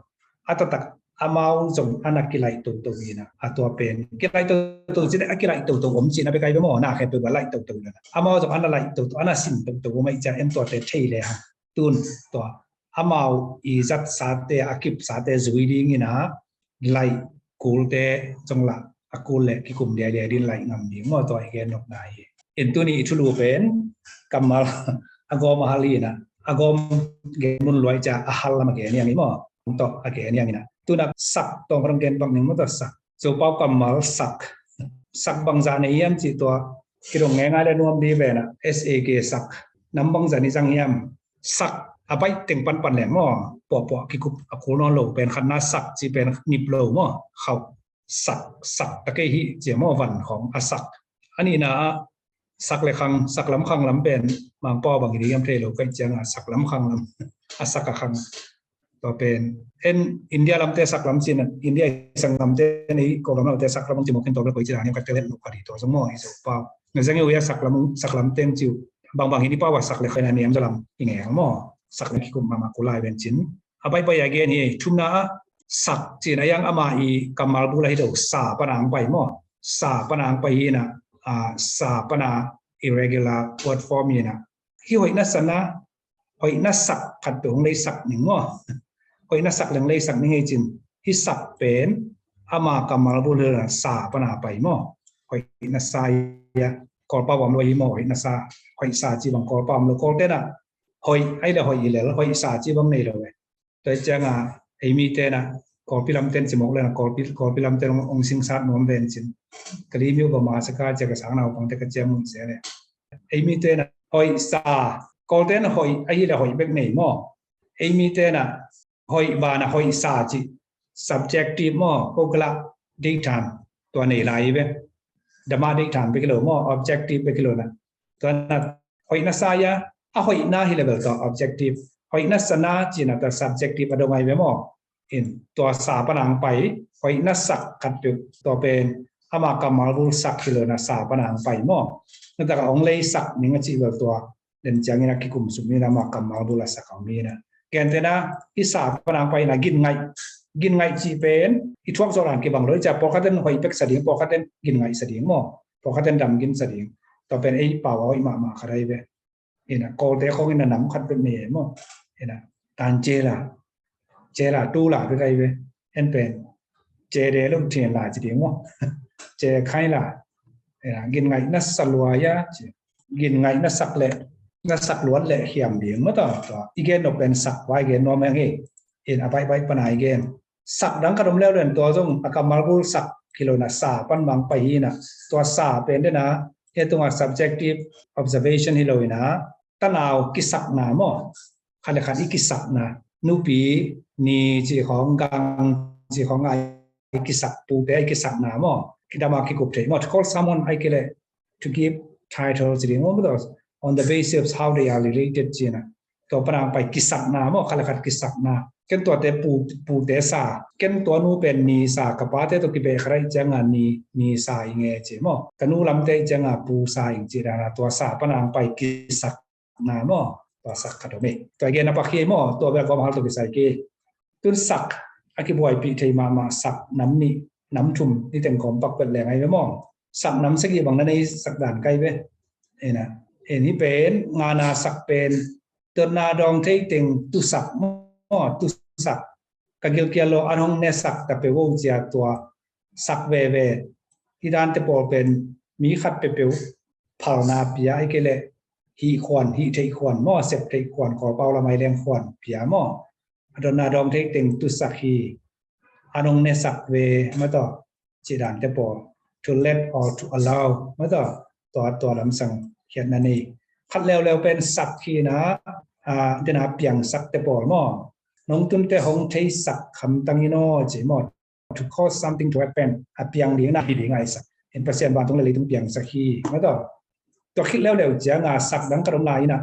atau tak amau jong anak kilai to ina atau pen kilai to chi kilai to om chi na be kai be mo na khe pe ba lai to na amau jong ana lai to ana sim to mai cha em to te thei le ha tun to amau I zat sa te akip sa te zui ding ina lai kul te jong la akul le ki kum dia din lai ngam ding mo to again nok nai en tu ni thulu pen kamal agom halina agom gemun loi cha ahal ma ge ni mo to again yang ina tu nak sak tong rang gen bang ning mo to sak so pau kamal sak bang za nei yam chi to ki dong nge nga le nuam di ve na SAK sak nam bang za ni jang yam sak apai teng pan le mo po ki kup akul no lo pen khan na sak chi pen nip lo mo khau sakตะเกหิเจียมอวันของอสักอันนี้นะสักเลยคังสักลำคังลำเป็นบางป้อบางทียามเทโลก็เจียงสักลำคังลำอสักคังต่อเป็นอินเดียลำเตสักลำจีนอินเดียสังลำเตนี้ก็ลำเตสักลำจีนมันตัวเราก็จะได้เนี่ยก็จะเล่นลูกคดีตัวสมอที่สุดป้าเนื่องจากอยู่สักลำเต็มจิวบางทีนี่ป้าว่าสักเลยเคยเนี่ยจะลำยังไงของหม้อสักเลยคิดมากุลายเป็นจินเอาไปอย่างเงี้ยนี่ทุ่มนะสักจีนยังอามาอีกำมาบุไรเดอสาปนางไปมั้งสาปนางไปนะสาปนา irregular word form นี่นะที่หอยนัสนะหอยนัสสักขัดตัวของเลยสักหนึ่งมั้งหอยนัสสักเรื่องเลยสักนี่ไงจินที่สักเป็นอามากำมาบุไรสาปนาไปมั้งหอยนัสไซกอลป้าวามลอยมั้งหอยนัสซาหอยสาจีบังกอลป้าวมลกอลเต้นะหอยไอ้เรื่องหอยอีเล่แล้วหอยสาจีบังในเลยแต่จังไอ้มีเต้นะกอลพิลัมเต้นสิมอกเลยนะกอลพิลัมเต้นองสิงสัตนอมเวนจินกรีมิวประมาณสักการจะกระสังเราของเด็กเจ้ามุนเสียเลยไอ้มีเต้นะหอยสากอลเต้นะหอยไอ้เรื่องหอยเบกเนยมั้งไอ้มีเต้นะหอยบานะหอยสาจี subjective มั้งพวกละดิฐานตัวไหนไหลเว้ดมาดิฐานไปกิโลมั้ง objective ไปกิโลนะตัวนั้นหอยนัสไซยะหอยน่าฮิเลเวลต่อ objective หอยนัสนาจีน่ะตัว subjective อะไรไม่มั้งอินตัวสาปนางไปหอยนัสสักขัดอยู่ตัวเป็นอามากำมาบุลสักฮิโลนะสาปนางไปมั้งนั่นแต่ก็องเลยสักนี่ก็จีเวลตัวเด่นจังนี่นะคิคุมสุมีนะมากำมาบุลสักของมีนะแกนเตนะที่สาปนางไปนะกินไงจีเป็นที่ทวงโซลานกี่บางเลยจะพอเขาเดินหอยเป็กสะดิ้งพอเขาเดินกินไงสะดิ้งมั้งพอเขาเดินดำกินสะดิ้งตัวเป็นไอ้เป่าไอ้มาอะไรเว้ยเห็นนะโกลเดเขากินน้ำขัดเป็นเมย์มั้งเห็นนะการเจล่ะตู้ล่ะไปไรเว้ยเห็นเป็นเจเดลุงเทียนล่ะจีเดียมั้งเจใครล่ะเห็นนะกินไงนัสสลวยะกินไงนัสสักเละนัสสักล้วนเละเขียมเดียงมั้งตัวอีเกนออกเป็นสักไว้เกนนอมยังไงเห็นอะไรไปปนายเกนสักดังกระดมแล้วเดินตัวจงอากามาบุลสักกิโลนะสาปันบางไปนะตัวสาเป็นด้วยนะเอตัว subjective observation ฮิโลนะตะนาวกิสักนาหม้อขันเลยขันอีกิสักนะนูปีนี่จีของกังจีของไอกิสักปูเตไอกิสักนาหม้อคิดมาคิกุบเทหมด call someone ไอเกเล to give titles จีงมั้งตัว on the basis of how they are related จีนะตัวปนางไปกิสักนาหม้อขันเลยขันกิสักนาเกันตัวเตปูเตสาเกันตัวนู้เป็นนีสากับป้าเตตัวกิเบใครจังนีสาอย่างเงี้ยจีมั้งกันนู้ลำเตจังปูสาอย่างจีนะตัวสาปนางไปกิสักนาหม้อตัวสักขัดไม่ตัวเกณฑ์นับเขียมั้งตัวแบบก็มาหาตัวกิสัยเกตุนสักอากิบวยปีเทมาสักน้ำชุ่มนี่แต่งของปักเป็นแหล่งไงมั้งสักน้ำสักยี่บางนั้นในสักด่านใกล้เว้เอ็นะเอ็นี่เป็นงานาสักเป็นตัวนาดองเทติงตุสักตุสักกะเกี่ยวโลอันห้องเนสักแต่เปวงเจียตัวสักเวที่ด้านเตปอเป็นมีขัดเปวเผานาเปียไอเกเลฮีควันฮีเทควันหม้อเสพเทควันขอเปาละไมแรงควันเปียหม้อดนาดองเทติงตุสักฮีอันห้องเนสักเวมาต่อจีด้านเตปอ to let or to allow มาต่อตัวลำสั่งเขียนนั่นเองขัดแล้วเป็นสักฮีนะเดนาเปียงสักเตปอหม้อน้องตุ้มเตหงใช้สักคำตั้งยิโนจีหมด to cause something to happen เปียงเลี้ยงน่าดีไงสักเห็นเปอร์เซ็นต์บางตรงเลยตุ้มเปียงสักฮีมาต่อตัวคิดแล้วจะงาสักดังกระดมลายนะ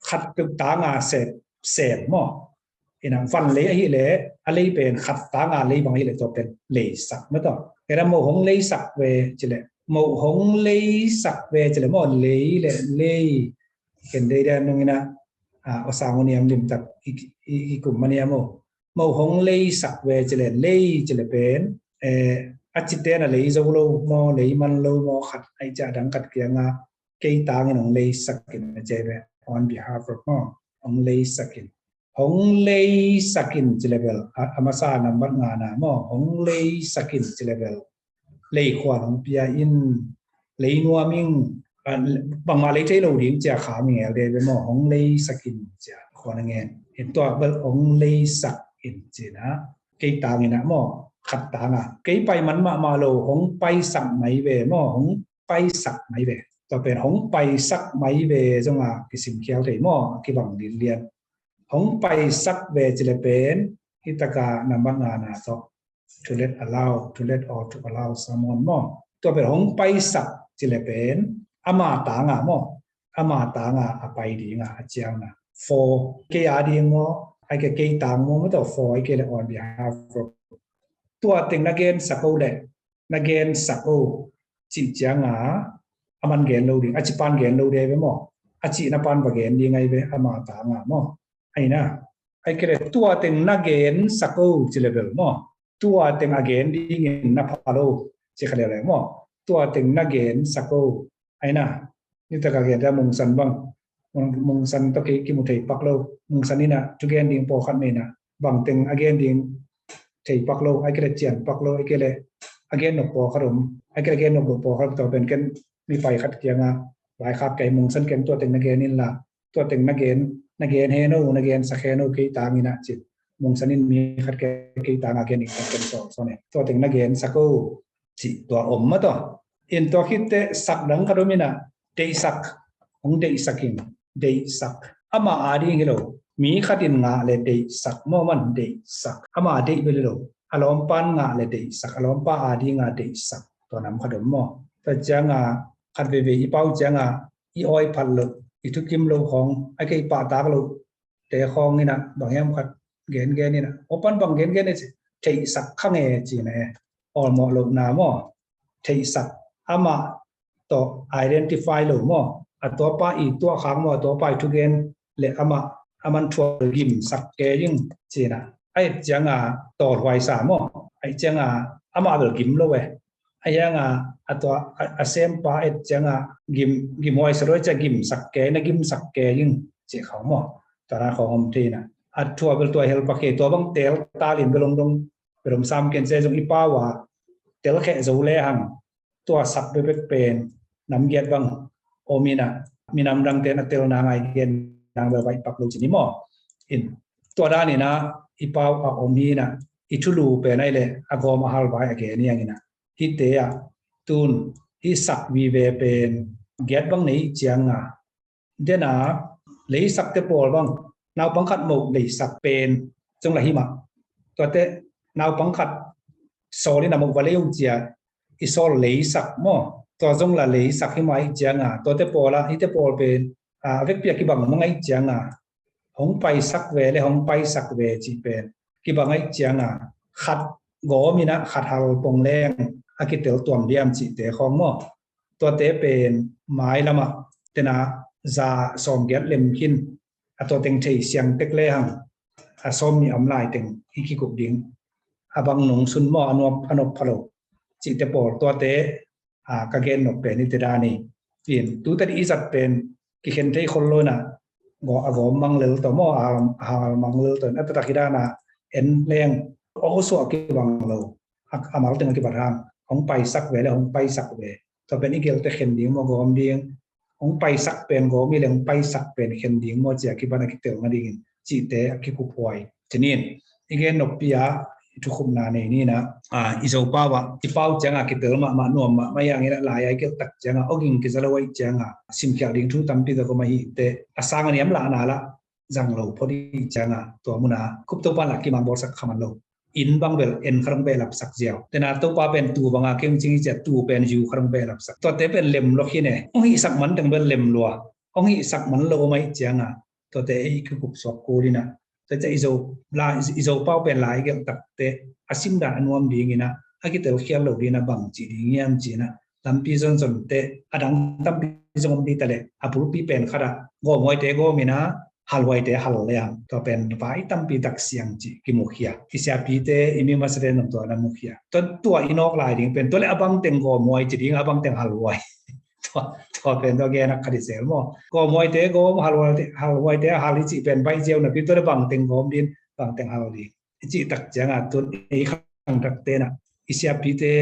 ขัดตุกตางาเสพหม้อเห็นฟันเละฮิเละอะไรเป็นขัดตางาเลยบางฮิเละตัวเป็นเลยสักมาต่อแต่เราโมหงเลยสักเวจิเละโม màu hồng lấy sắc về chỉ là màu lấy hiện đây đang nói na ở sang anh em điểm tập cùng anh em màu hồng lấy sắc về chỉ là bên achite na lấy dâu lâu mò lấy man lâu mò khát ai cha đang khát kia nga cây tang anh ông lấy sắc in chế về on behalf of ông lấy sắc in hong lấy sakin ci level amasa number nga na mo hong lấy sakin ci level lấy khoa hong pia in lấy nuaming bang ma lấy thế lâu điểm cha khá mình ở đây với mo hong lấy sakin cha khoa nghe hiện toa bel hong lấy sakin ci na cây tang ina mo khát tang à cây bay mắn mà lâu hong bay sắc máy về mo hong bay sắc máy vềต่อเป็นหงไปสักไม้เวจงอ่ะกิสิมเขียวถี่ม้อกิบังดินเลียนหงไปสักเวจิเลเป็นฮิตกานำบังงานาซอก to let allow to let or to allow someone ม้อตัวเป็นหงไปสักจิเลเป็นอามาตางอ่ะม้ออามาตางอ่ะไปดีงอ่ะเจียงอ่ะ for เกียดีม้อไอ้เกียตางม้อไม่ต้อง for ไอ้เกีย on behalf of ตัวติงนักเรียนสักโอเดนักเรียนสักโอจิเจียงอ่ะอามันเกณฑ์เราดีอาจิปานเกณฑ์เราเดไปมั้งอาจินับปานปะเกณฑ์ยังไงไปอามาตางอ่ะมั้งไอ้นะไอ้เกณฑ์ตัวเต็งนักเกณฑ์สักโอ้จิเลเบลมั้งตัวเต็งอาเกณฑ์ดีเงินนับพาโลจะเขาเรียกอะไรมั้งตัวเต็งนักเกณฑ์สักโอ้ไอ้นะนี่ตะการเกณฑ์จะมุงสันบ้างมุงสันตะกี้กิมุทัยปักโลมุงสันนี่นะทุกเกณฑ์ดิ่งพอขัดเมนะบางเต็งอาเกณฑ์ดิ่งทัยปักโลไอ้เกณฑ์เจียนปักโลไอ้เกณฑ์อาเกณฑ์หนกพอขนมไอ้เกณฑ์หนกพอขนมต่อเป็นเกณฑ์มีไฟขัดเกียงอ่ะหลายขับไก่มุงสันเกณฑ์ตัวเต็งนักเกณฑ์นี่ละตัวเต็งนักเกณฑ์เฮโนนักเกณฑ์สักเฮโนกีตามีนะจิตมุงสันนี่มีขัดเกียงตานักเกณฑ์อีกเป็นสองส่วนเนี่ยตัวเต็งนักเกณฑ์สักโก้จิตัวอมมาตัวอินตัวคิดเตสักดังขนมนี่นะเดย์สักของเดย์สักินเดย์สักอามาอาดีงี้โลมีขัดินงาเลยเดย์สักโมมันเดย์สักอามาเดย์ไปเลยโลอารมณ์ปันงาเลยเดย์สักอารมณ์ป้าอาดีงาเดย์สักตัวน้ำขนมโมแต่จังอ่ะขัดเวอีเป้าจังอ่ะอีอ้อยพันเลยอีทุกกิมโลของไอ้ไก่ป่าตากโลแต่ของนี่นะบางแห่งขัดเกณฑ์นี่นะโอปันบางเกณฑ์นี่สิเทสักข้างเอจีนะออลมอลงน้ำมั่วเทสักอามาตัว identify โลมั่วตัวป้าอีตัวข้างมั่วตัวป้าทุกเกณฑ์เลยอามันทัวร์กิมสักเกยิ่งจีนะไอ้จังอ่ะตัวไวสามมั่วไอ้จังอ่ะอามาเดลกิมโลเวไอ้ยังตัวเซมป้าไอ้จังกิมไว้สรุปจะกิมสักแกนะกิมสักแกยิ่งเจ้าเขาหมอตอนนั้นเขาอมทีนะทัวร์เป็นตัวเฮลปักเกตัวบางเตลตาลินไปลงซ้ำกันเซจงอีป้าว่าเตลแค่จะเล่หังตัวสักเป็นน้ำเย็ดบางโอมีน้ำดังเตนเตลนางไอเกนนางแบบไปปักลงจีนี่หมออินตัวด้านนี้นะอีป้าโอมีนะอิทุลูเป็นไอเลยอากอมาฮัลไว้อเกนี่อย่างนี้นะฮิเตะตูนฮิสักวีเวเป็นเก็ตบางนี้เจียงอ่ะเดน่าเลยสักเตปอลบางนาวบังคัดหมกเลยสักเป็นจงละหิมะตัวเตนาวบังคัดโซนี่นำหมกวาเลวเจียอิโซเลยสักหม้อตัวจงละเลยสักหิมะเจียงอ่ะตัวเตปอลละฮิเตปอลเป็นเวกเปียกิบังมังไอเจียงอ่ะหงไปสักเวเลยหงไปสักเวจีเป็นกิบังไอเจียงอ่ะขัดโกมีนะขัดหัลปงแรงอากิเตลตัวเดียมจิเตของหม้อตัวเตเป็นไม้ละมะเตนะซาสอมเกตเลมขินตัวเต็งเทเสียงเต็กเล่หังส้มมีอำลายเต็งอีกิกุบดิงบังหนงซุนหม้ออนบพะโลจิเตปอตัวเตกะเกนนกเป็นนิตดานีเปลี่ยนตูตัดอีสัตเป็นกิเคนเทคนโลนะกอมังเลลตัวหม้อมังเลลตัวอัตตะกิดานะเอ็นแรงโอ้สวกิบังโลอามาตึงกิบัตรางของไปสักเวแล้วของไปสักเวตัวเป็นอีเกลแต่เข็นดิ้งมากอมดิ้งของไปสักเป็นก็มีเรื่องไปสักเป็นเข็นดิ้งมอเจียกิบันกิเตลมาดิ้งจีเตะกิคุพวยทีนี้อีเกนนกพิยาทุกคนนานี่นะอิโซป้าวะอีป้าวจังกิเตลมาหน่วมมาอย่างนี้ละลายไอ้เกลตักจังโอกิงกิจะละไว้จังซิมเขียวดิ้งทุกตั้มปีตะก็มาฮิเตะสร้างอันนี้มันละนาละจังโลพอดีจังตัวมุนาคุปตัวปานหลักกิมันบอสักขมันโลอินบางเบลเอ็นครั้งเบลลับสักเจียวแต่นาตัวป้าเป็นตัวบางอาเก่งจริงจะตัวเป็นยูครั้งเบลลับสักตัวเตเป็นเล็มล็อกที่เนี่ยองค์สักมันถึงเป็นเล็มลัวองค์สักมันโลไม่เจียงตัวเตอีกคุบสอบกูดีนะแต่จะอิโซเป้าเป็นหลายเกี่ยวกับเตอาซิมดาอันวมดีงี้นะอากิเตลเขียนโลดีนะบางจีดีเงี้ยจีนะ ลำปีส่วนเตะอดังตั้มปีจงดีแต่เลยอาปุปีเป็นขนาดโกมวยเตะโกมีนะฮัลไวเตะฮัลเลยอ่ะตัวเป็นไว้ตั้มปีตักเสียงจีกิมุขยาอิสยาปีเตะอิมิมาเสด็จนตัวนั้นมุขยาตัวอินอกลายดิ่งเป็นตัวเล็กบังเต็งโกมวยจีดิ่งบังเต็งฮัลไวตัวเป็นตัวแกนักคดีเสมอโกมวยเตะโกมฮัลไวเตะฮัลจีเป็นใบเจียวนะพี่ตัวเล็กบังเต็งโกมดินบังเต็งฮัลดีจีตักจังอ่ะตัวไอ้ข้างตักเตะนะอิสยาปีเตะ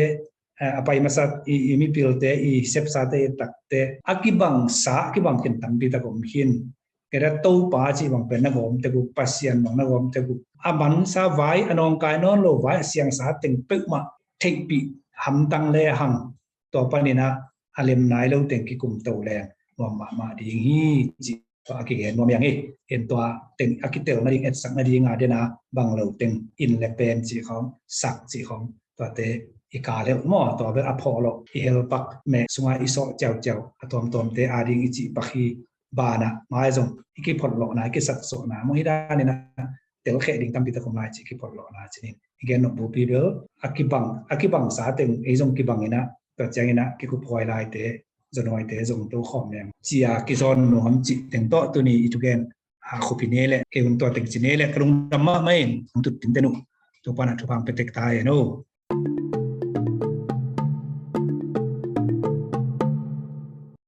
apa imasat imi pilte I sepsate takte akibang kentam pita gomhin kera to pa chi bang pen na gom te gu pasian bang na gom te gu aman sa vai anong kai non lo vai siang sa teng pek ma thei pi ham tang le hang to panina alem nai lo teng ki kum to le ma ding hi chi to aki gen nom yang en to teng akitel na ding et sak na ding a dena bang lo teng in le pen chi khom sak chi khom to teอีกาเลี้ยมอตัวเป็นอพอลอีเฮลปักแม่สุงาอิโซเจ้าตัวเตอาดิงอิจิปักฮีบานะมาให้ส่งอีกิพอลนะอีกิสักโซนะมหิดานี่นะเตลเขดิ่งตั้มพิตะคมนายจิกิพอลนะจินิอีกแกนบุปีเบลอากิบังสาเต็งไอส่งกิบังนี่นะตัวเจ้านี่นะกิคุพอยลายเตจนอยเตส่งตัวขอมเนี่ยจีอากิซอนหนุ่มจิเต็งโตตัวนี้อีทุกแกนหาคุพิเนเล่เกี่ยวกับตัวเต็งจิเนเล่กรุงธรรมะไม่ของตุดตินเตนุตัวปานะทุพังเป็นเต็กตายโน